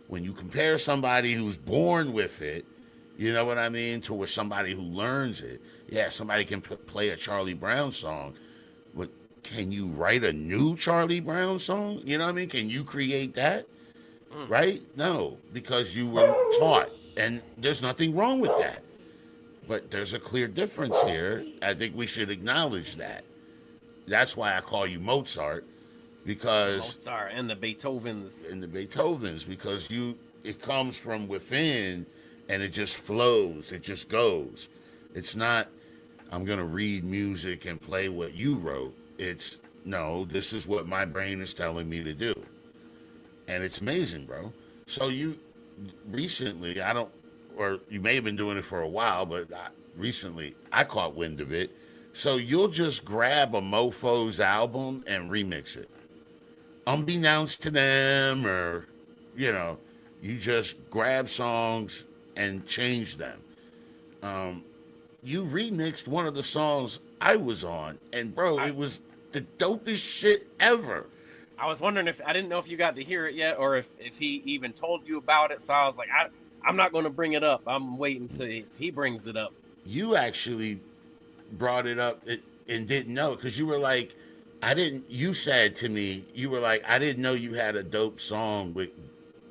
when you compare somebody who's born with it, you know what I mean, to with somebody who learns it. Yeah, somebody can play a Charlie Brown song, but can you write a new Charlie Brown song? You know what I mean? Can you create that? Right? No, because you were taught, and there's nothing wrong with that. But there's a clear difference here. I think we should acknowledge that. That's why I call you Mozart, because Mozart and the Beethovens. Because it comes from within, and it just flows. It just goes. It's not, I'm gonna read music and play what you wrote. It's, no, this is what my brain is telling me to do. And it's amazing, bro. So you recently, or you may have been doing it for a while, but recently I caught wind of it. So you'll just grab a Mofo's album and remix it. unbeknownst to them, or you know, you just grab songs and change them. You remixed one of the songs I was on, and bro, I, it was the dopest shit ever. I was wondering if I didn't know if you got to hear it yet, or if he even told you about it. So I was like, I'm not going to bring it up. I'm waiting to see if he brings it up. You actually brought it up and didn't know, because you were like, I didn't. You said to me, you were like, I didn't know you had a dope song with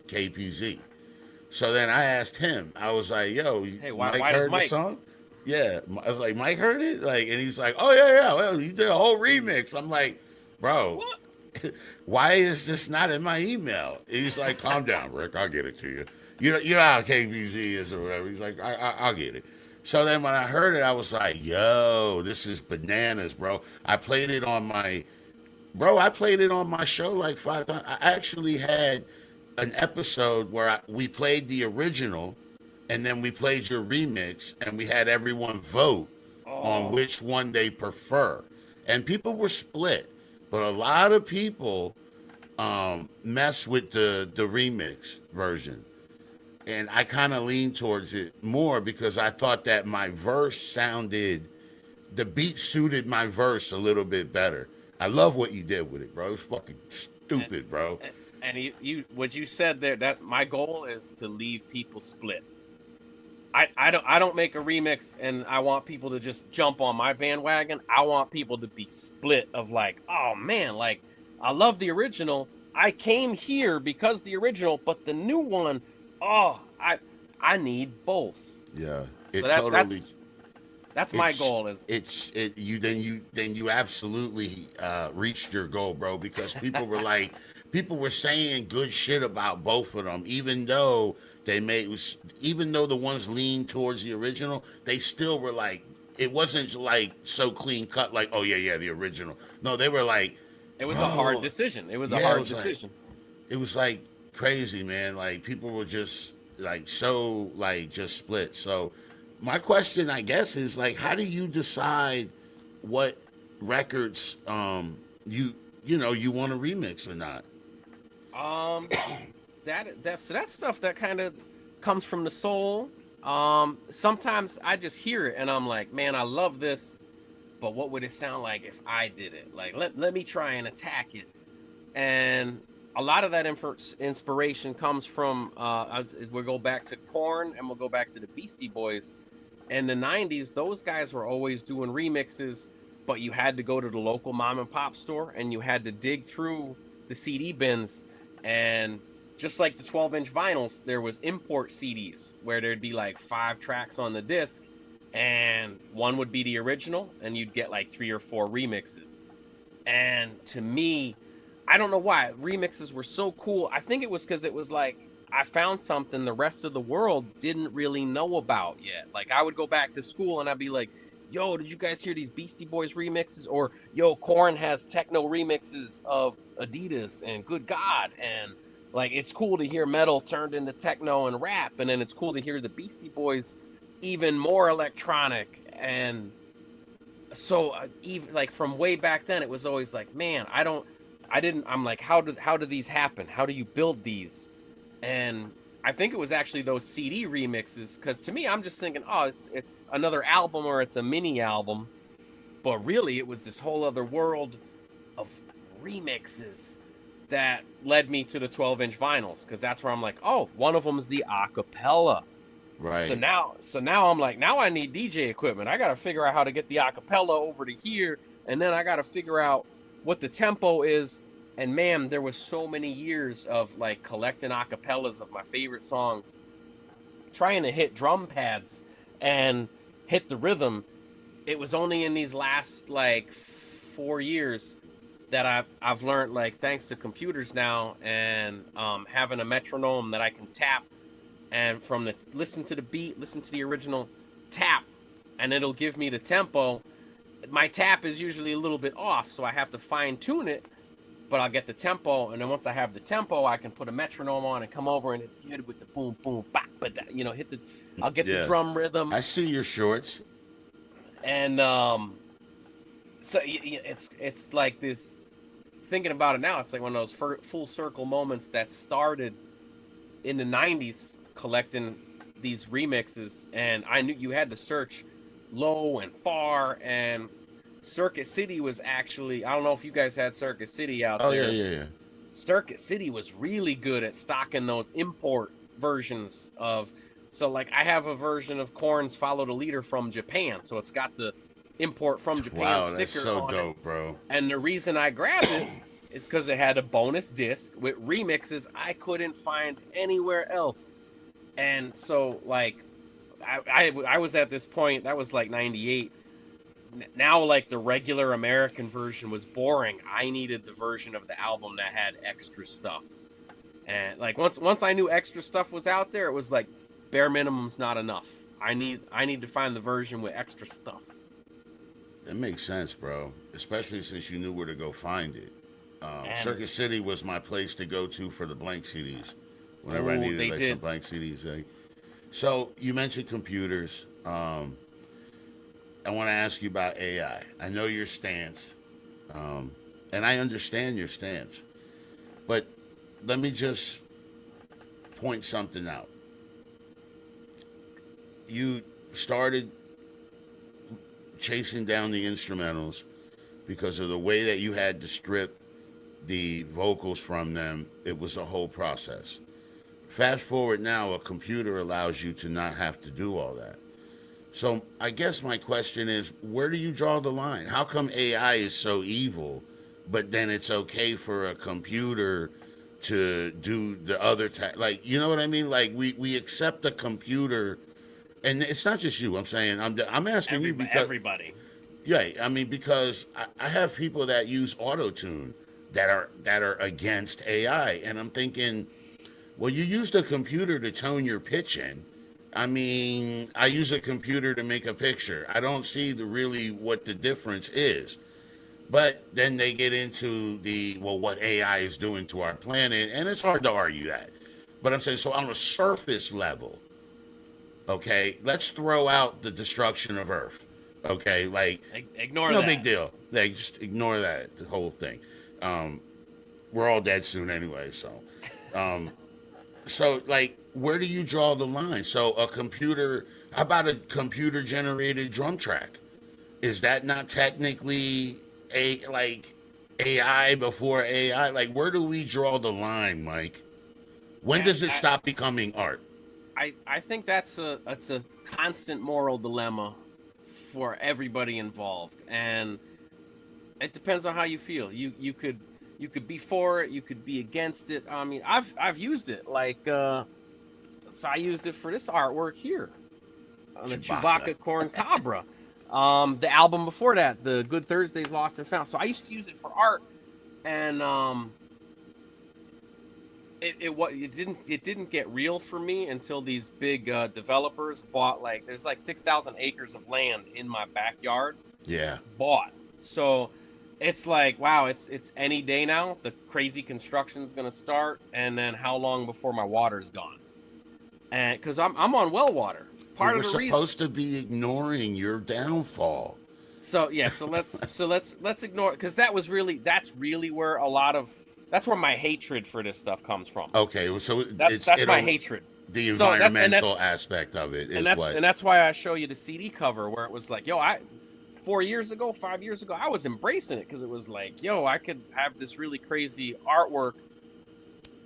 KPZ. So then I asked him. I was like, "Yo, Hey, Mike why does heard the Mike? song?" Yeah, I was like, "Mike heard it?" Like, and he's like, "Oh yeah, yeah. Well, you did a whole remix." I'm like, "Bro, What? why is this not in my email?" And he's like, "Calm down, Rick. I'll get it to you. You know how KBZ is or whatever." He's like, I'll get it." So then when I heard it, I was like, "Yo, this is bananas, bro." I played it on my I played it on my show like 5 times. I actually had an episode where we played the original, and then we played your remix, and we had everyone vote on Oh, which one they prefer. And people were split, but a lot of people mess with the remix version. And I kind of leaned towards it more because I thought that my verse sounded, the beat suited my verse a little bit better. I love what you did with it, bro. It's fucking and, stupid, bro. and you what you said there, that my goal is to leave people split. I don't make a remix and I want people to just jump on my bandwagon. I want people to be split of like, oh man, like I love the original. I came here because the original, but the new one, oh, I need both. Yeah, So it totally. that's my It's goal is you absolutely reached your goal, bro. Because people were saying good shit about both of them, even though the ones leaned towards the original, they still were like, it wasn't like so clean cut, like, oh yeah, yeah, the original. No, they were like, it was a hard bro, decision. It was a yeah, hard decision. it was like crazy, man. Like people were just like so like just split. So my question, I guess, is like, how do you decide what records you want to remix or not? Um, that's stuff that kind of comes from the soul. Sometimes I just hear it and I'm like, man, I love this, but what would it sound like if I did it? Like, let me try and attack it. And a lot of that inspiration comes from as we'll go back to Korn and we'll go back to the Beastie Boys. In the 90s, those guys were always doing remixes, but you had to go to the local mom and pop store and you had to dig through the CD bins. And just like the 12-inch vinyls, there was import CDs where there'd be like 5 tracks on the disc, and one would be the original, and you'd get like 3 or 4 remixes. And to me, I don't know why remixes were so cool. I think it was because it was like I found something the rest of the world didn't really know about yet. Like I would go back to school and I'd be like, yo, did you guys hear these Beastie Boys remixes? Or yo, Korn has techno remixes of Adidas and Good God. And like it's cool to hear metal turned into techno and rap. And then it's cool to hear the Beastie Boys even more electronic. And so even like from way back then, it was always like, man, I'm like, how do these happen? How do you build these? And I think it was actually those CD remixes, because to me, I'm just thinking, oh, it's another album or it's a mini album, but really it was this whole other world of remixes that led me to the 12-inch vinyls, because that's where I'm like, oh, one of them is the acapella. Right. So now I'm like, now I need DJ equipment. I got to figure out how to get the acapella over to here, and then I got to figure out what the tempo is. And man, there was so many years of like collecting acapellas of my favorite songs, trying to hit drum pads and hit the rhythm. It was only in these last like 4 years that I've learned, like thanks to computers now and having a metronome that I can tap, and from the listen to the beat, listen to the original, tap, and it'll give me the tempo. My tap is usually a little bit off, so I have to fine tune it. But I'll get the tempo, and then once I have the tempo, I can put a metronome on and come over and hit it with the boom, boom, bop, but hit the. I'll get the drum rhythm. I see your shorts. And so it's like this thinking about it now, it's like one of those full circle moments that started in the 90s collecting these remixes, and I knew you had to search low and far, and Circuit City was actually, I don't know if you guys had Circuit City out there. Oh, yeah. Circuit City was really good at stocking those import versions of, so like I have a version of Korn's Follow the Leader from Japan, so it's got the import from Japan Wow, sticker that's so on dope, it. bro. And the reason I grabbed it is because it had a bonus disc with remixes I couldn't find anywhere else. And so, like, I was at this point, that was like 98. Now, like, the regular American version was boring. I needed the version of the album that had extra stuff. And, like, once I knew extra stuff was out there, it was like, bare minimum's not enough. I need to find the version with extra stuff. That makes sense, bro. Especially since you knew where to go find it. Circuit City was my place to go to for the blank CDs. Whenever I needed like some blank CDs. Like. So you mentioned computers. I want to ask you about AI. I know your stance, and I understand your stance. But let me just point something out. You started chasing down the instrumentals because of the way that you had to strip the vocals from them. It was a whole process. Fast forward now, a computer allows you to not have to do all that. So I guess my question is, where do you draw the line? How come AI is so evil, but then it's okay for a computer to do the other like, you know what I mean? Like we accept the computer, and it's not just you. I'm saying I'm asking you because everybody. Yeah, I mean, because I have people that use auto-tune that are against AI, and I'm thinking, well, you used a computer to tone your pitch in. I mean, I use a computer to make a picture. I don't see really what the difference is. But then they get into what AI is doing to our planet, and it's hard to argue that. But I'm saying, so on a surface level, okay, let's throw out the destruction of Earth. Okay, like ignore no that. big deal. Like just ignore that, the whole thing. We're all dead soon anyway, so. So like, where do you draw the line? So a computer, how about a computer-generated drum track? Is that not technically AI before AI? Like, where do we draw the line, Mike? When does it stop becoming art? I think that's a constant moral dilemma for everybody involved, and it depends on how you feel. You could be for it, you could be against it. I mean, I've used it, like so I used it for this artwork here on the Chewbacca Corn Cabra. The album before that, the Good Thursdays Lost and Found. So I used to use it for art, and it didn't get real for me until these big developers bought, like, there's like 6,000 acres of land in my backyard. Yeah. Bought. So it's like, wow, it's any day now. The crazy construction's gonna start, and then how long before my water's gone? And because I'm on well water. Part of the reason we're supposed to be ignoring your downfall. So yeah, so let's ignore it, because that's really where that's where my hatred for this stuff comes from. Okay, so that's my hatred. The environmental aspect of it is and that's why I show you the CD cover where it was like, yo, 5 years ago, I was embracing it because it was like, yo, I could have this really crazy artwork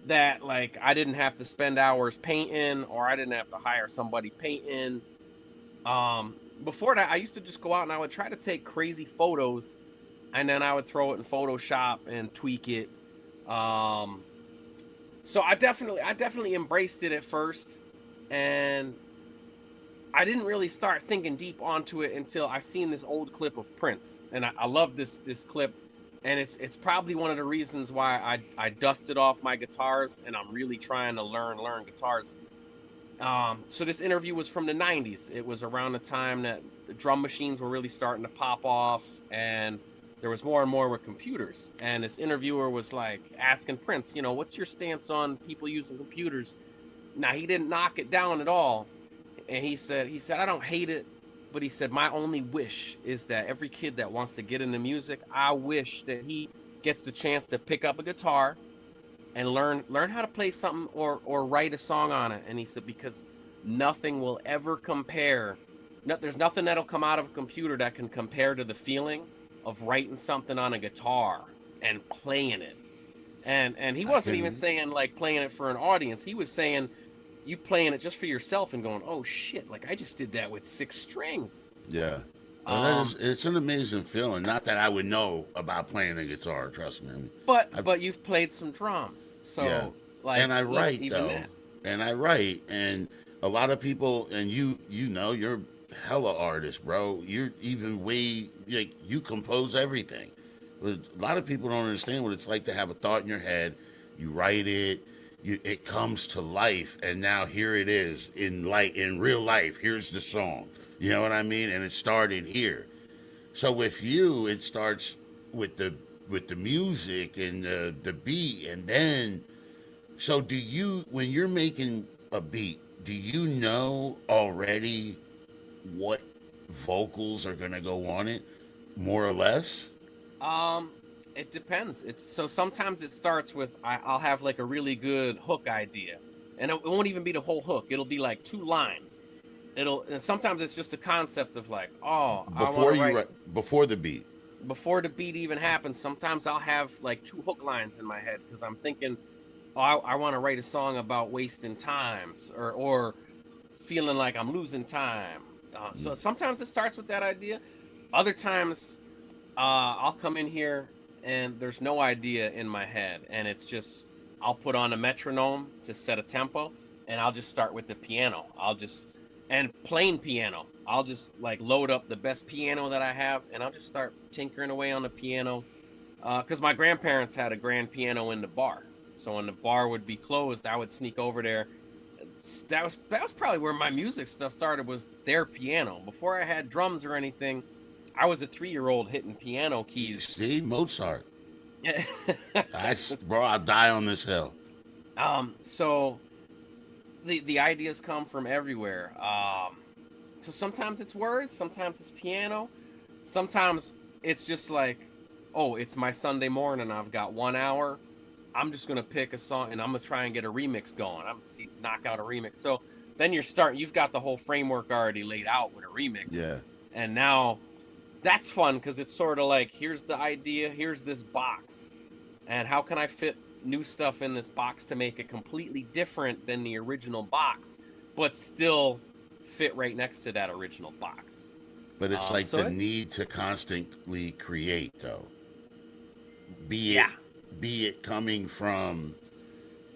that, like, I didn't have to spend hours painting, or I didn't have to hire somebody painting. Before that, I used to just go out and I would try to take crazy photos, and then I would throw it in Photoshop and tweak it. So I definitely embraced it at first, and I didn't really start thinking deep onto it until I seen this old clip of Prince, and I love this clip, and it's probably one of the reasons why I dusted off my guitars, and I'm really trying to learn guitars. So this interview was from the 90s. It was around the time that the drum machines were really starting to pop off, and there was more and more with computers. And this interviewer was like asking Prince, you know, what's your stance on people using computers? Now, he didn't knock it down at all. And he said, I don't hate it, but he said, my only wish is that every kid that wants to get into music, I wish that he gets the chance to pick up a guitar and learn how to play something or write a song on it. And he said, because nothing will ever compare. There's nothing that'll come out of a computer that can compare to the feeling of writing something on a guitar and playing it. And he wasn't even saying like playing it for an audience. He was saying you playing it just for yourself and going, oh shit, like I just did that with 6 strings. Yeah. Well, it's an amazing feeling. Not that I would know about playing the guitar, trust me. But you've played some drums, so yeah. like, and I write even though, that. and I write, and a lot of people, and you know, you're hella artist, bro. You're even way like you compose everything. But a lot of people don't understand what it's like to have a thought in your head. You write it, it comes to life, and now here it is in real life. Here's the song. You know what I mean? And it started here. So with you, it starts with the music and the beat, and then. So do you, when you're making a beat, do you know already what vocals are gonna go on it, more or less? It depends. So sometimes it starts with I'll have like a really good hook idea, and it won't even be the whole hook. It'll be like 2 lines. And sometimes it's just a concept of like, Before the beat. Before the beat even happens, sometimes I'll have like 2 hook lines in my head because I'm thinking, oh, I want to write a song about wasting times or feeling like I'm losing time. So sometimes it starts with that idea. Other times, I'll come in here and there's no idea in my head, and it's just I'll put on a metronome to set a tempo, and I'll just start with the piano. And plain piano. I'll just like load up the best piano that I have, and I'll just start tinkering away on the piano. Because my grandparents had a grand piano in the bar, so when the bar would be closed, I would sneak over there. That was probably where my music stuff started, was their piano. Before I had drums or anything, I was a 3-year-old hitting piano keys. See, Mozart. Bro, I'll die on this hill. So the ideas come from everywhere. So sometimes it's words, sometimes it's piano, sometimes it's just like, oh, it's my Sunday morning, I've got 1 hour, I'm just gonna pick a song and I'm gonna try and get a remix going. I'm gonna knock out a remix. So then you've got the whole framework already laid out with a remix. Yeah. And now that's fun because it's sort of like, here's the idea, here's this box, and how can I fit new stuff in this box to make it completely different than the original box, but still fit right next to that original box. But it's like the need to constantly create, though. Be it coming from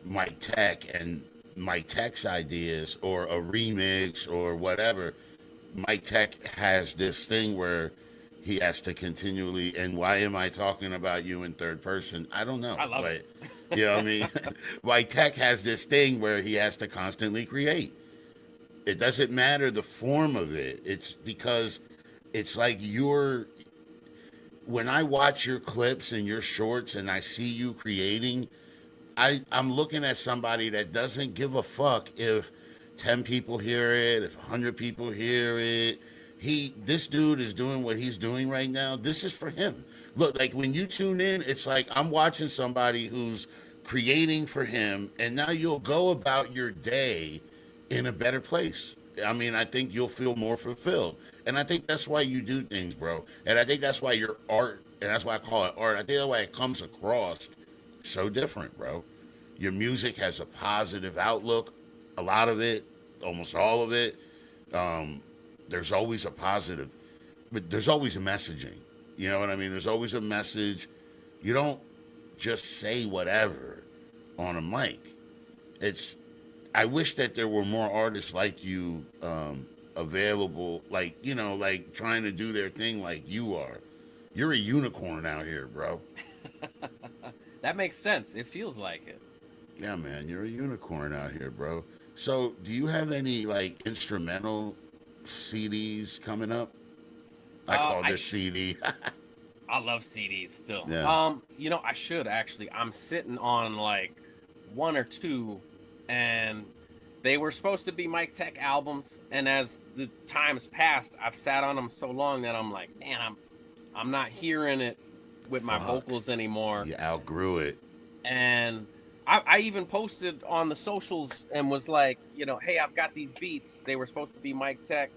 Mike Tech and Mike Tech's ideas, or a remix or whatever. Mike Tech has this thing where he has to continually, and why am I talking about you in third person? I don't know. I love it. You know what I mean? Mike Tech has this thing where he has to constantly create. It doesn't matter the form of it. It's because it's like when I watch your clips and your shorts and I see you creating, I'm looking at somebody that doesn't give a fuck if 10 people hear it, if 100 people hear it. This dude is doing what he's doing right now. This is for him. Look, like when you tune in, it's like I'm watching somebody who's creating for him, and now you'll go about your day in a better place. I mean, I think you'll feel more fulfilled. And I think that's why you do things, bro. And I think that's why your art, and that's why I call it art, I think that's why it comes across so different, bro. Your music has a positive outlook, a lot of it, almost all of it. There's always a positive, but there's always a messaging. You know what I mean? There's always a message. You don't just say whatever on a mic. I wish that there were more artists like you available, like, you know, like trying to do their thing like you are. You're a unicorn out here, bro. That makes sense. It feels like it. Yeah, man, you're a unicorn out here, bro. So do you have any like instrumental CDs coming up? I call this CD. I love CDs still. Yeah. You know, I should actually. I'm sitting on like 1 or 2, and they were supposed to be Mike Tech albums. And as the time's passed, I've sat on them so long that I'm like, man, I'm not hearing it with my vocals anymore. You outgrew it. And I even posted on the socials and was like, hey, I've got these beats. They were supposed to be Mike Tech.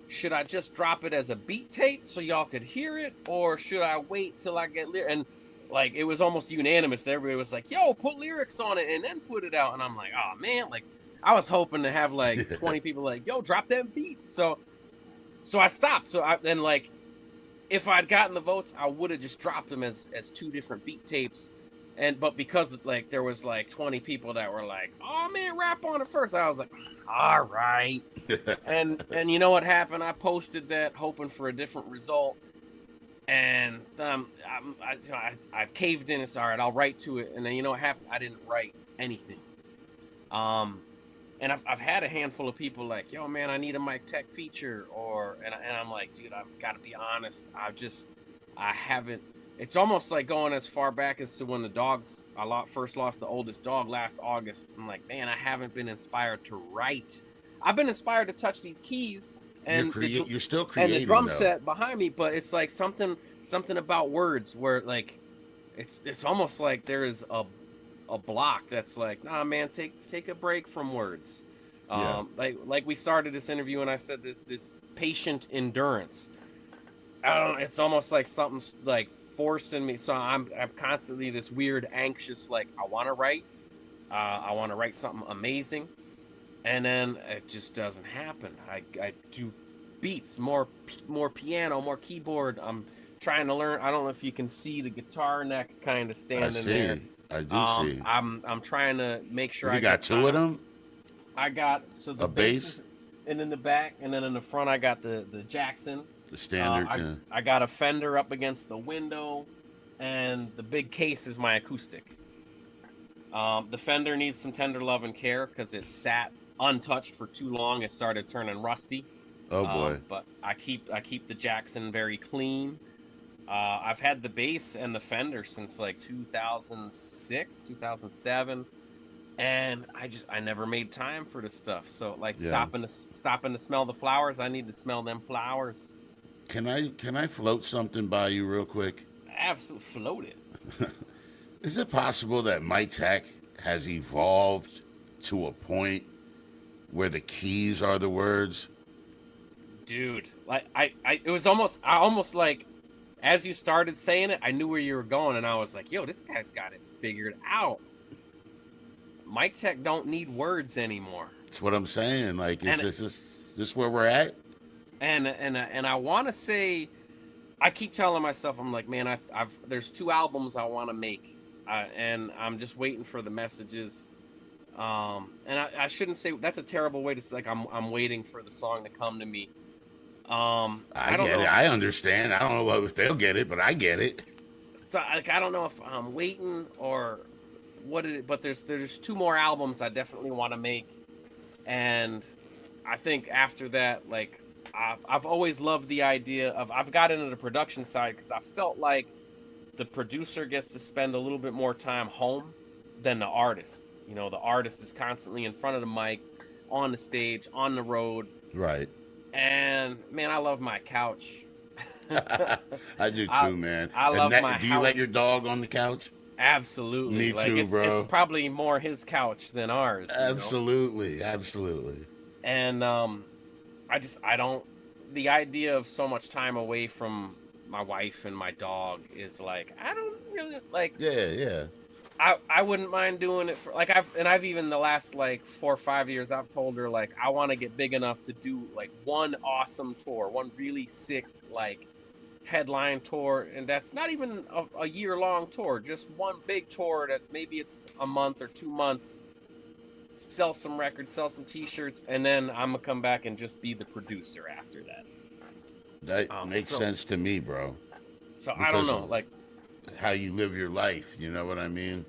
Should I just drop it as a beat tape so y'all could hear it, or should I wait till I get lyrics? And like, it was almost unanimous. Everybody was like, yo, put lyrics on it and then put it out. And I'm like, oh man, like I was hoping to have like 20 people like, yo, drop them beats. So I stopped. Then like, if I'd gotten the votes, I would have just dropped them as 2 different beat tapes. But because like there was like 20 people that were like, oh man, rap on it first, I was like, all right. and you know what happened? I posted that hoping for a different result. And I've caved in and said, all right, I'll write to it. And then you know what happened? I didn't write anything. And I've had a handful of people like, yo, man, I need a Mike Tech feature. And I'm like, dude, I've got to be honest. I haven't. It's almost like going as far back as to when the dogs, first lost the oldest dog last August. I'm like, man, I haven't been inspired to write. I've been inspired to touch these keys. And you're still creating, and the drum though. set behind me, but it's like something about words where like it's almost like there is a block that's like, nah, man, take a break from words. Like we started this interview and I said this patient endurance. I don't know, it's almost like something's like forcing me. So I'm constantly this weird anxious, like I want to write something amazing. And then it just doesn't happen. I do beats, more piano, more keyboard. I'm trying to learn. I don't know if you can see the guitar neck kind of standing there. I do see. I'm trying to make sure I got 2 of them. I got the bass, and in the back, and then in the front I got the Jackson. The standard. I got a Fender up against the window, and the big case is my acoustic. The Fender needs some tender love and care because it sat untouched for too long. It started turning rusty. Oh boy! But I keep the Jackson very clean. I've had the bass and the Fender since like 2006, 2007, and I never made time for this stuff. So like stopping to smell the flowers, I need to smell them flowers. Can I float something by you real quick? Absolutely, float it. Is it possible that Mike Tech has evolved to a point where the keys are the words? Dude, like I almost like, as you started saying it, I knew where you were going, and I was like, yo, this guy's got it figured out. Mike Tech don't need words anymore. That's what I'm saying. Like, is this where we're at? And I want to say, I keep telling myself, I'm like, man, there's 2 albums I want to make, and I'm just waiting for the messages. And I shouldn't say that's a terrible way to say, like I'm waiting for the song to come to me. I don't get it. I understand. I don't know if they'll get it, but I get it. So like, I don't know if I'm waiting or what it is, but there's 2 more albums I definitely want to make, and I think after that, like I've always loved the idea of, I've got into the production side because I felt like the producer gets to spend a little bit more time home than the artist. You know, the artist is constantly in front of the mic, on the stage, on the road. Right. And man, I love my couch. I do too, man. I love my house. Do you let your dog on the couch? Absolutely. Me too, bro. It's probably more his couch than ours. Absolutely, absolutely. And I don't. The idea of so much time away from my wife and my dog is like, I don't really like. Yeah. I wouldn't mind doing it for like I've even the last like 4 or 5 years I've told her like I want to get big enough to do like one awesome tour, one really sick like headline tour, and that's not even a year-long tour, just one big tour that maybe it's a month or 2 months, sell some records, sell some t-shirts, and then I'm gonna come back and just be the producer after that. That makes sense to me, bro. So I don't know, like how you live your life, you know what I mean?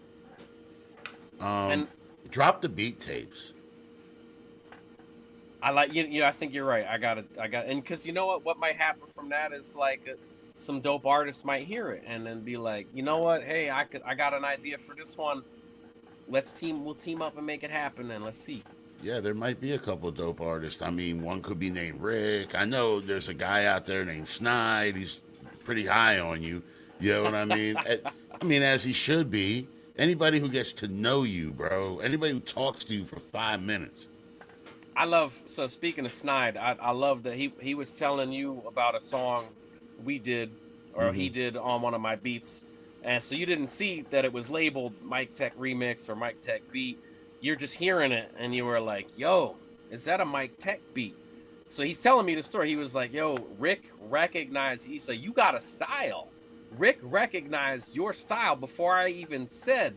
And drop the beat tapes. I like you. I think you're right. I got, and because you know what might happen from that is like some dope artists might hear it and then be like, you know what? Hey, I got an idea for this one. We'll team up and make it happen, and let's see. Yeah, there might be a couple dope artists. I mean, one could be named Rick. I know there's a guy out there named Snide. He's pretty high on you. You know what I mean? I mean, as he should be. Anybody who gets to know you, bro. Anybody who talks to you for 5 minutes. I love. So speaking of Snide, I love that he was telling you about a song we did, or he did on one of my beats, and so you didn't see that it was labeled Mike Tech remix or Mike Tech beat. You're just hearing it, and you were like, "Yo, is that a Mike Tech beat?" So he's telling me the story. He was like, "Yo, Rick recognized." He said, "You got a style." Rick recognized your style before I even said.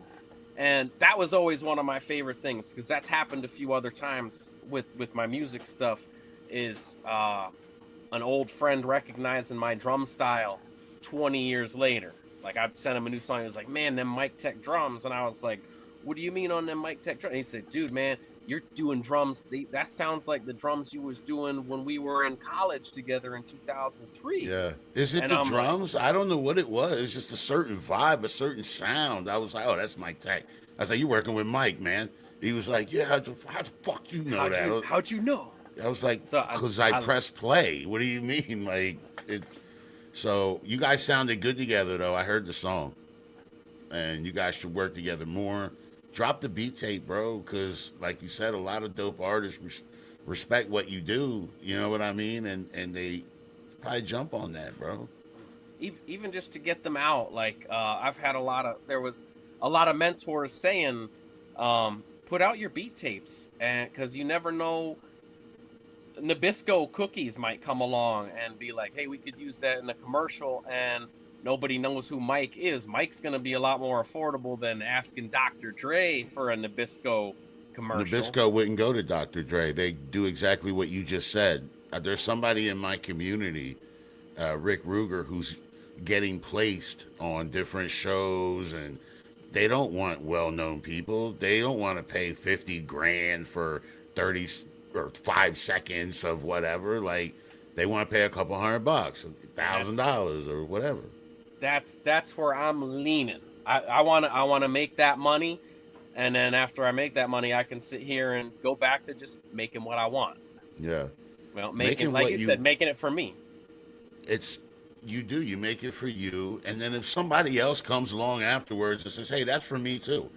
And that was always one of my favorite things, because that's happened a few other times with my music stuff, is an old friend recognizing my drum style 20 years later. Like, I sent him a new song. He was like, "Man, them Mike Tech drums." And I was like, "What do you mean on them Mike Tech drums?" And he said, "Dude, man, you're doing drums. That sounds like the drums you was doing when we were in college together in 2003. Yeah. Is it And the I'm drums? I don't know what it was. It's just a certain vibe, a certain sound. I was like, oh, that's Mike Tech. I was like, you're working with Mike, man. He was like, yeah, how the fuck you know that? How'd you know? I was like, So because I pressed play. What do you mean? Like, it. So you guys sounded good together, though. I heard the song. And you guys should work together more. Drop the beat tape, bro, because like you said, a lot of dope artists respect what you do. You know what I mean? And they probably jump on that, bro. Even just to get them out, like I've had there was a lot of mentors saying, put out your beat tapes, and because you never know, Nabisco cookies might come along and be like, "Hey, we could use that in a commercial," and nobody knows who Mike is. Mike's going to be a lot more affordable than asking Dr. Dre for a Nabisco commercial. Nabisco wouldn't go to Dr. Dre. They do exactly what you just said. There's somebody in my community, Rick Ruger, who's getting placed on different shows, and they don't want well-known people. They don't want to pay 50 grand for 30 or 5 seconds of whatever. Like, they want to pay a couple $100, $1,000 or whatever. That's where I'm leaning. I want to make that money, and then after I make that money, I can sit here and go back to just making what I want. Yeah. Well, making like you said, making it for me. You make it for you, and then if somebody else comes along afterwards and says, "Hey, that's for me too,"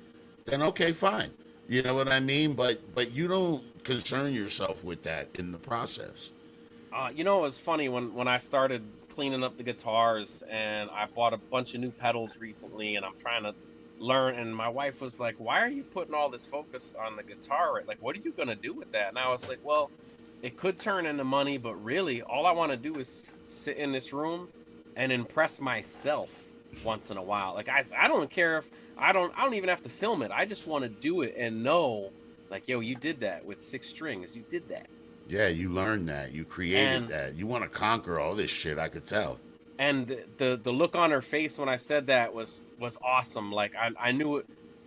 then okay, fine. You know what I mean? But you don't concern yourself with that in the process. You know, it was funny when I started cleaning up the guitars, and I bought a bunch of new pedals recently, and I'm trying to learn, and my wife was like, "Why are you putting all this focus on the guitar? Like, what are you gonna do with that?" And I was like, "Well, it could turn into money, but really all I want to do is sit in this room and impress myself once in a while. Like, I don't care if I don't even have to film it. I just want to do it and know, like, yo, you did that with 6 strings. You did that." Yeah, you learned that. You created that. You want to conquer all this shit, I could tell. And the look on her face when I said that was awesome. Like, I knew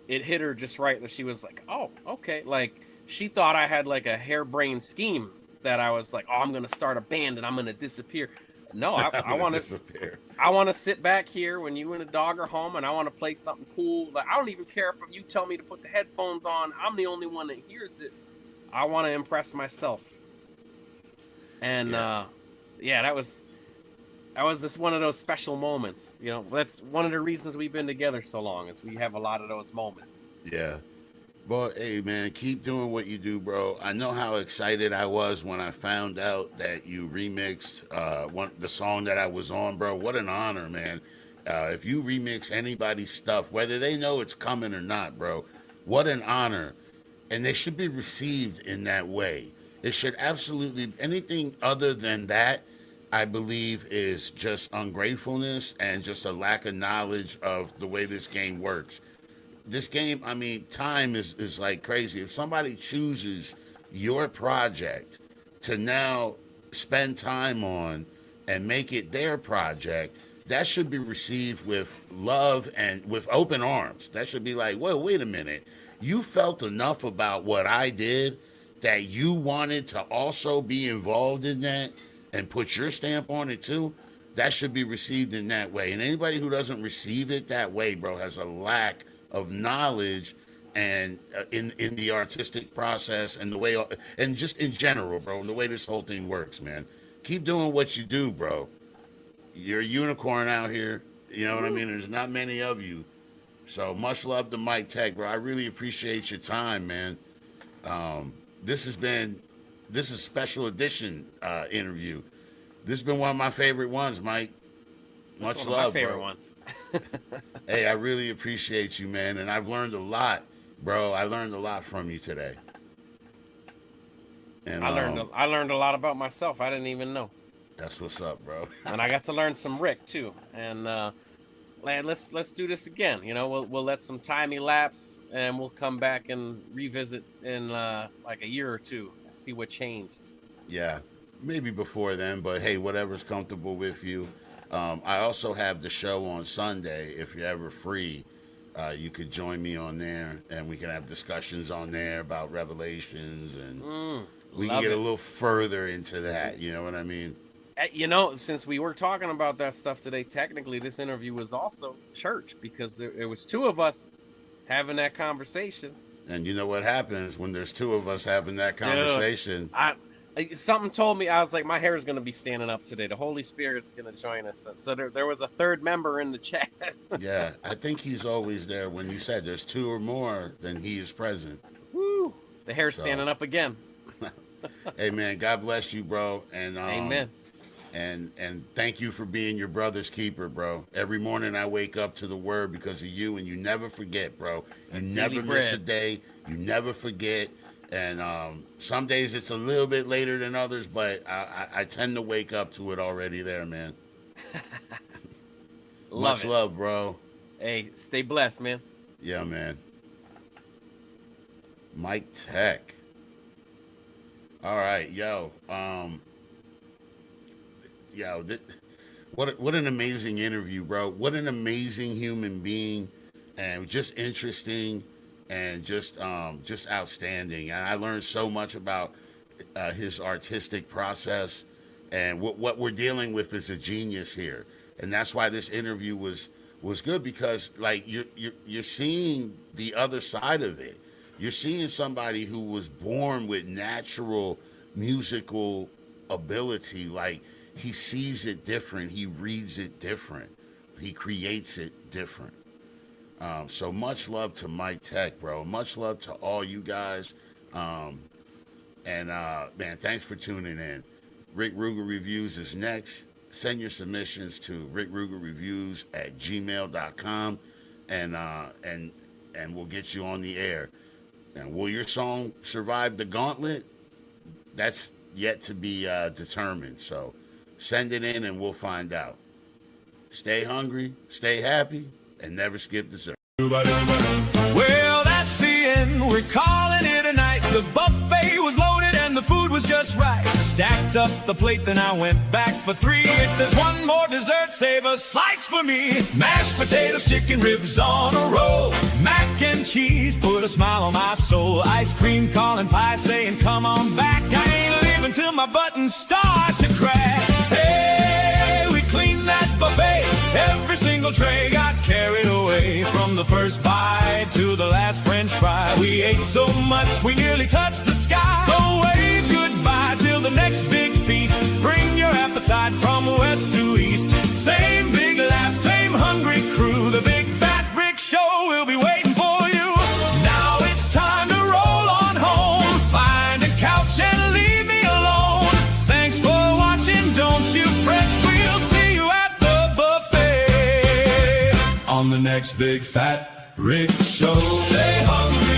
it hit her just right, that she was like, "Oh, okay." Like, she thought I had like a harebrained scheme, that I was like, "Oh, I'm gonna start a band and I'm gonna disappear." No, I want to disappear. I want to sit back here when you and the dog are home, and I want to play something cool. Like, I don't even care if you tell me to put the headphones on. I'm the only one that hears it. I want to impress myself. And that was just one of those special moments. You know, that's one of the reasons we've been together so long, is we have a lot of those moments. Yeah. But hey, man, keep doing what you do, bro. I know how excited I was when I found out that you remixed the song that I was on, bro. What an honor, man. If you remix anybody's stuff, whether they know it's coming or not, bro, what an honor. And they should be received in that way. It should absolutely, anything other than that, I believe, is just ungratefulness and just a lack of knowledge of the way this game works. This game, I mean, time is like crazy. If somebody chooses your project to now spend time on and make it their project, that should be received with love and with open arms. That should be like, well, wait a minute. You felt enough about what I did that you wanted to also be involved in that and put your stamp on it too. That should be received in that way. And anybody who doesn't receive it that way, bro, has a lack of knowledge and in the artistic process and the way, and just in general, bro, the way this whole thing works, man. Keep doing what you do, bro. You're a unicorn out here. You know what I mean? There's not many of you. So much love to Mike Tech, bro. I really appreciate your time, man. This is special edition interview. This has been one of my favorite ones, Mike. Much love, my favorite bro. ones. Hey, I really appreciate you, man, and I've learned a lot, bro. I learned a lot from you today. And I learned a lot about myself. I didn't even know. That's what's up, bro. And I got to learn some Rick too. And let's do this again. You know, we'll let some time elapse, and we'll come back and revisit in like a year or two and see what changed. Yeah, maybe before then, but hey, whatever's comfortable with you. I also have the show on Sunday. If you're ever free, you could join me on there, and we can have discussions on there about Revelations, and we can get a little further into that. You know what I mean? You know, since we were talking about that stuff today, technically this interview was also church, because there was two of us having that conversation. And you know what happens when there's two of us having that conversation? Something told me, I was like, my hair is going to be standing up today. The Holy Spirit's going to join us. So there was a third member in the chat. Yeah, I think he's always there. When you said there's two or more, then he is present. Woo! The hair's standing up again. Hey, man, God bless you, bro. And amen. And thank you for being your brother's keeper, bro. Every morning I wake up to the word because of you, and you never forget, bro. You never miss a day. You never forget. And some days it's a little bit later than others, but I tend to wake up to it already there, man. Much love, bro. Hey, stay blessed, man. Yeah, man. Mike Tech. All right, what an amazing interview, bro. What an amazing human being, and just interesting, and just outstanding. And I learned so much about his artistic process, and what we're dealing with is a genius here, and that's why this interview was good, because like you're seeing the other side of it. You're seeing somebody who was born with natural musical ability. Like, he sees it different. He reads it different. He creates it different. So much love to Mike Tech, bro. Much love to all you guys. Man, thanks for tuning in. Rickrugerreviews is next. Send your submissions to rickrugerreviews@gmail.com, and we'll get you on the air. And will your song survive the gauntlet? That's yet to be determined. So send it in and we'll find out. Stay hungry, stay happy, and never skip dessert. Well, that's the end. We're calling it a night. The buffet was loaded and the food was just right. Stacked up the plate, then I went back for three. If there's one more dessert, save a slice for me. Mashed potatoes, chicken ribs on a roll. Mac and cheese put a smile on my soul. Ice cream, calling pie, saying come on back. I ain't leaving till my buttons start to crack. Hey, we cleaned that buffet. Every single tray got carried away. From the first bite to the last French fry, we ate so much we nearly touched the sky. So wave goodbye till the next big feast. Bring your appetite from west to east. Same big laugh, same hungry crew. The Big Fat Rick Show will be waiting for you. Now it's time to roll on home. Find a couch and leave me alone. Thanks for watching, don't you fret. We'll see you at the buffet on the next Big Fat Rick Show. Stay hungry.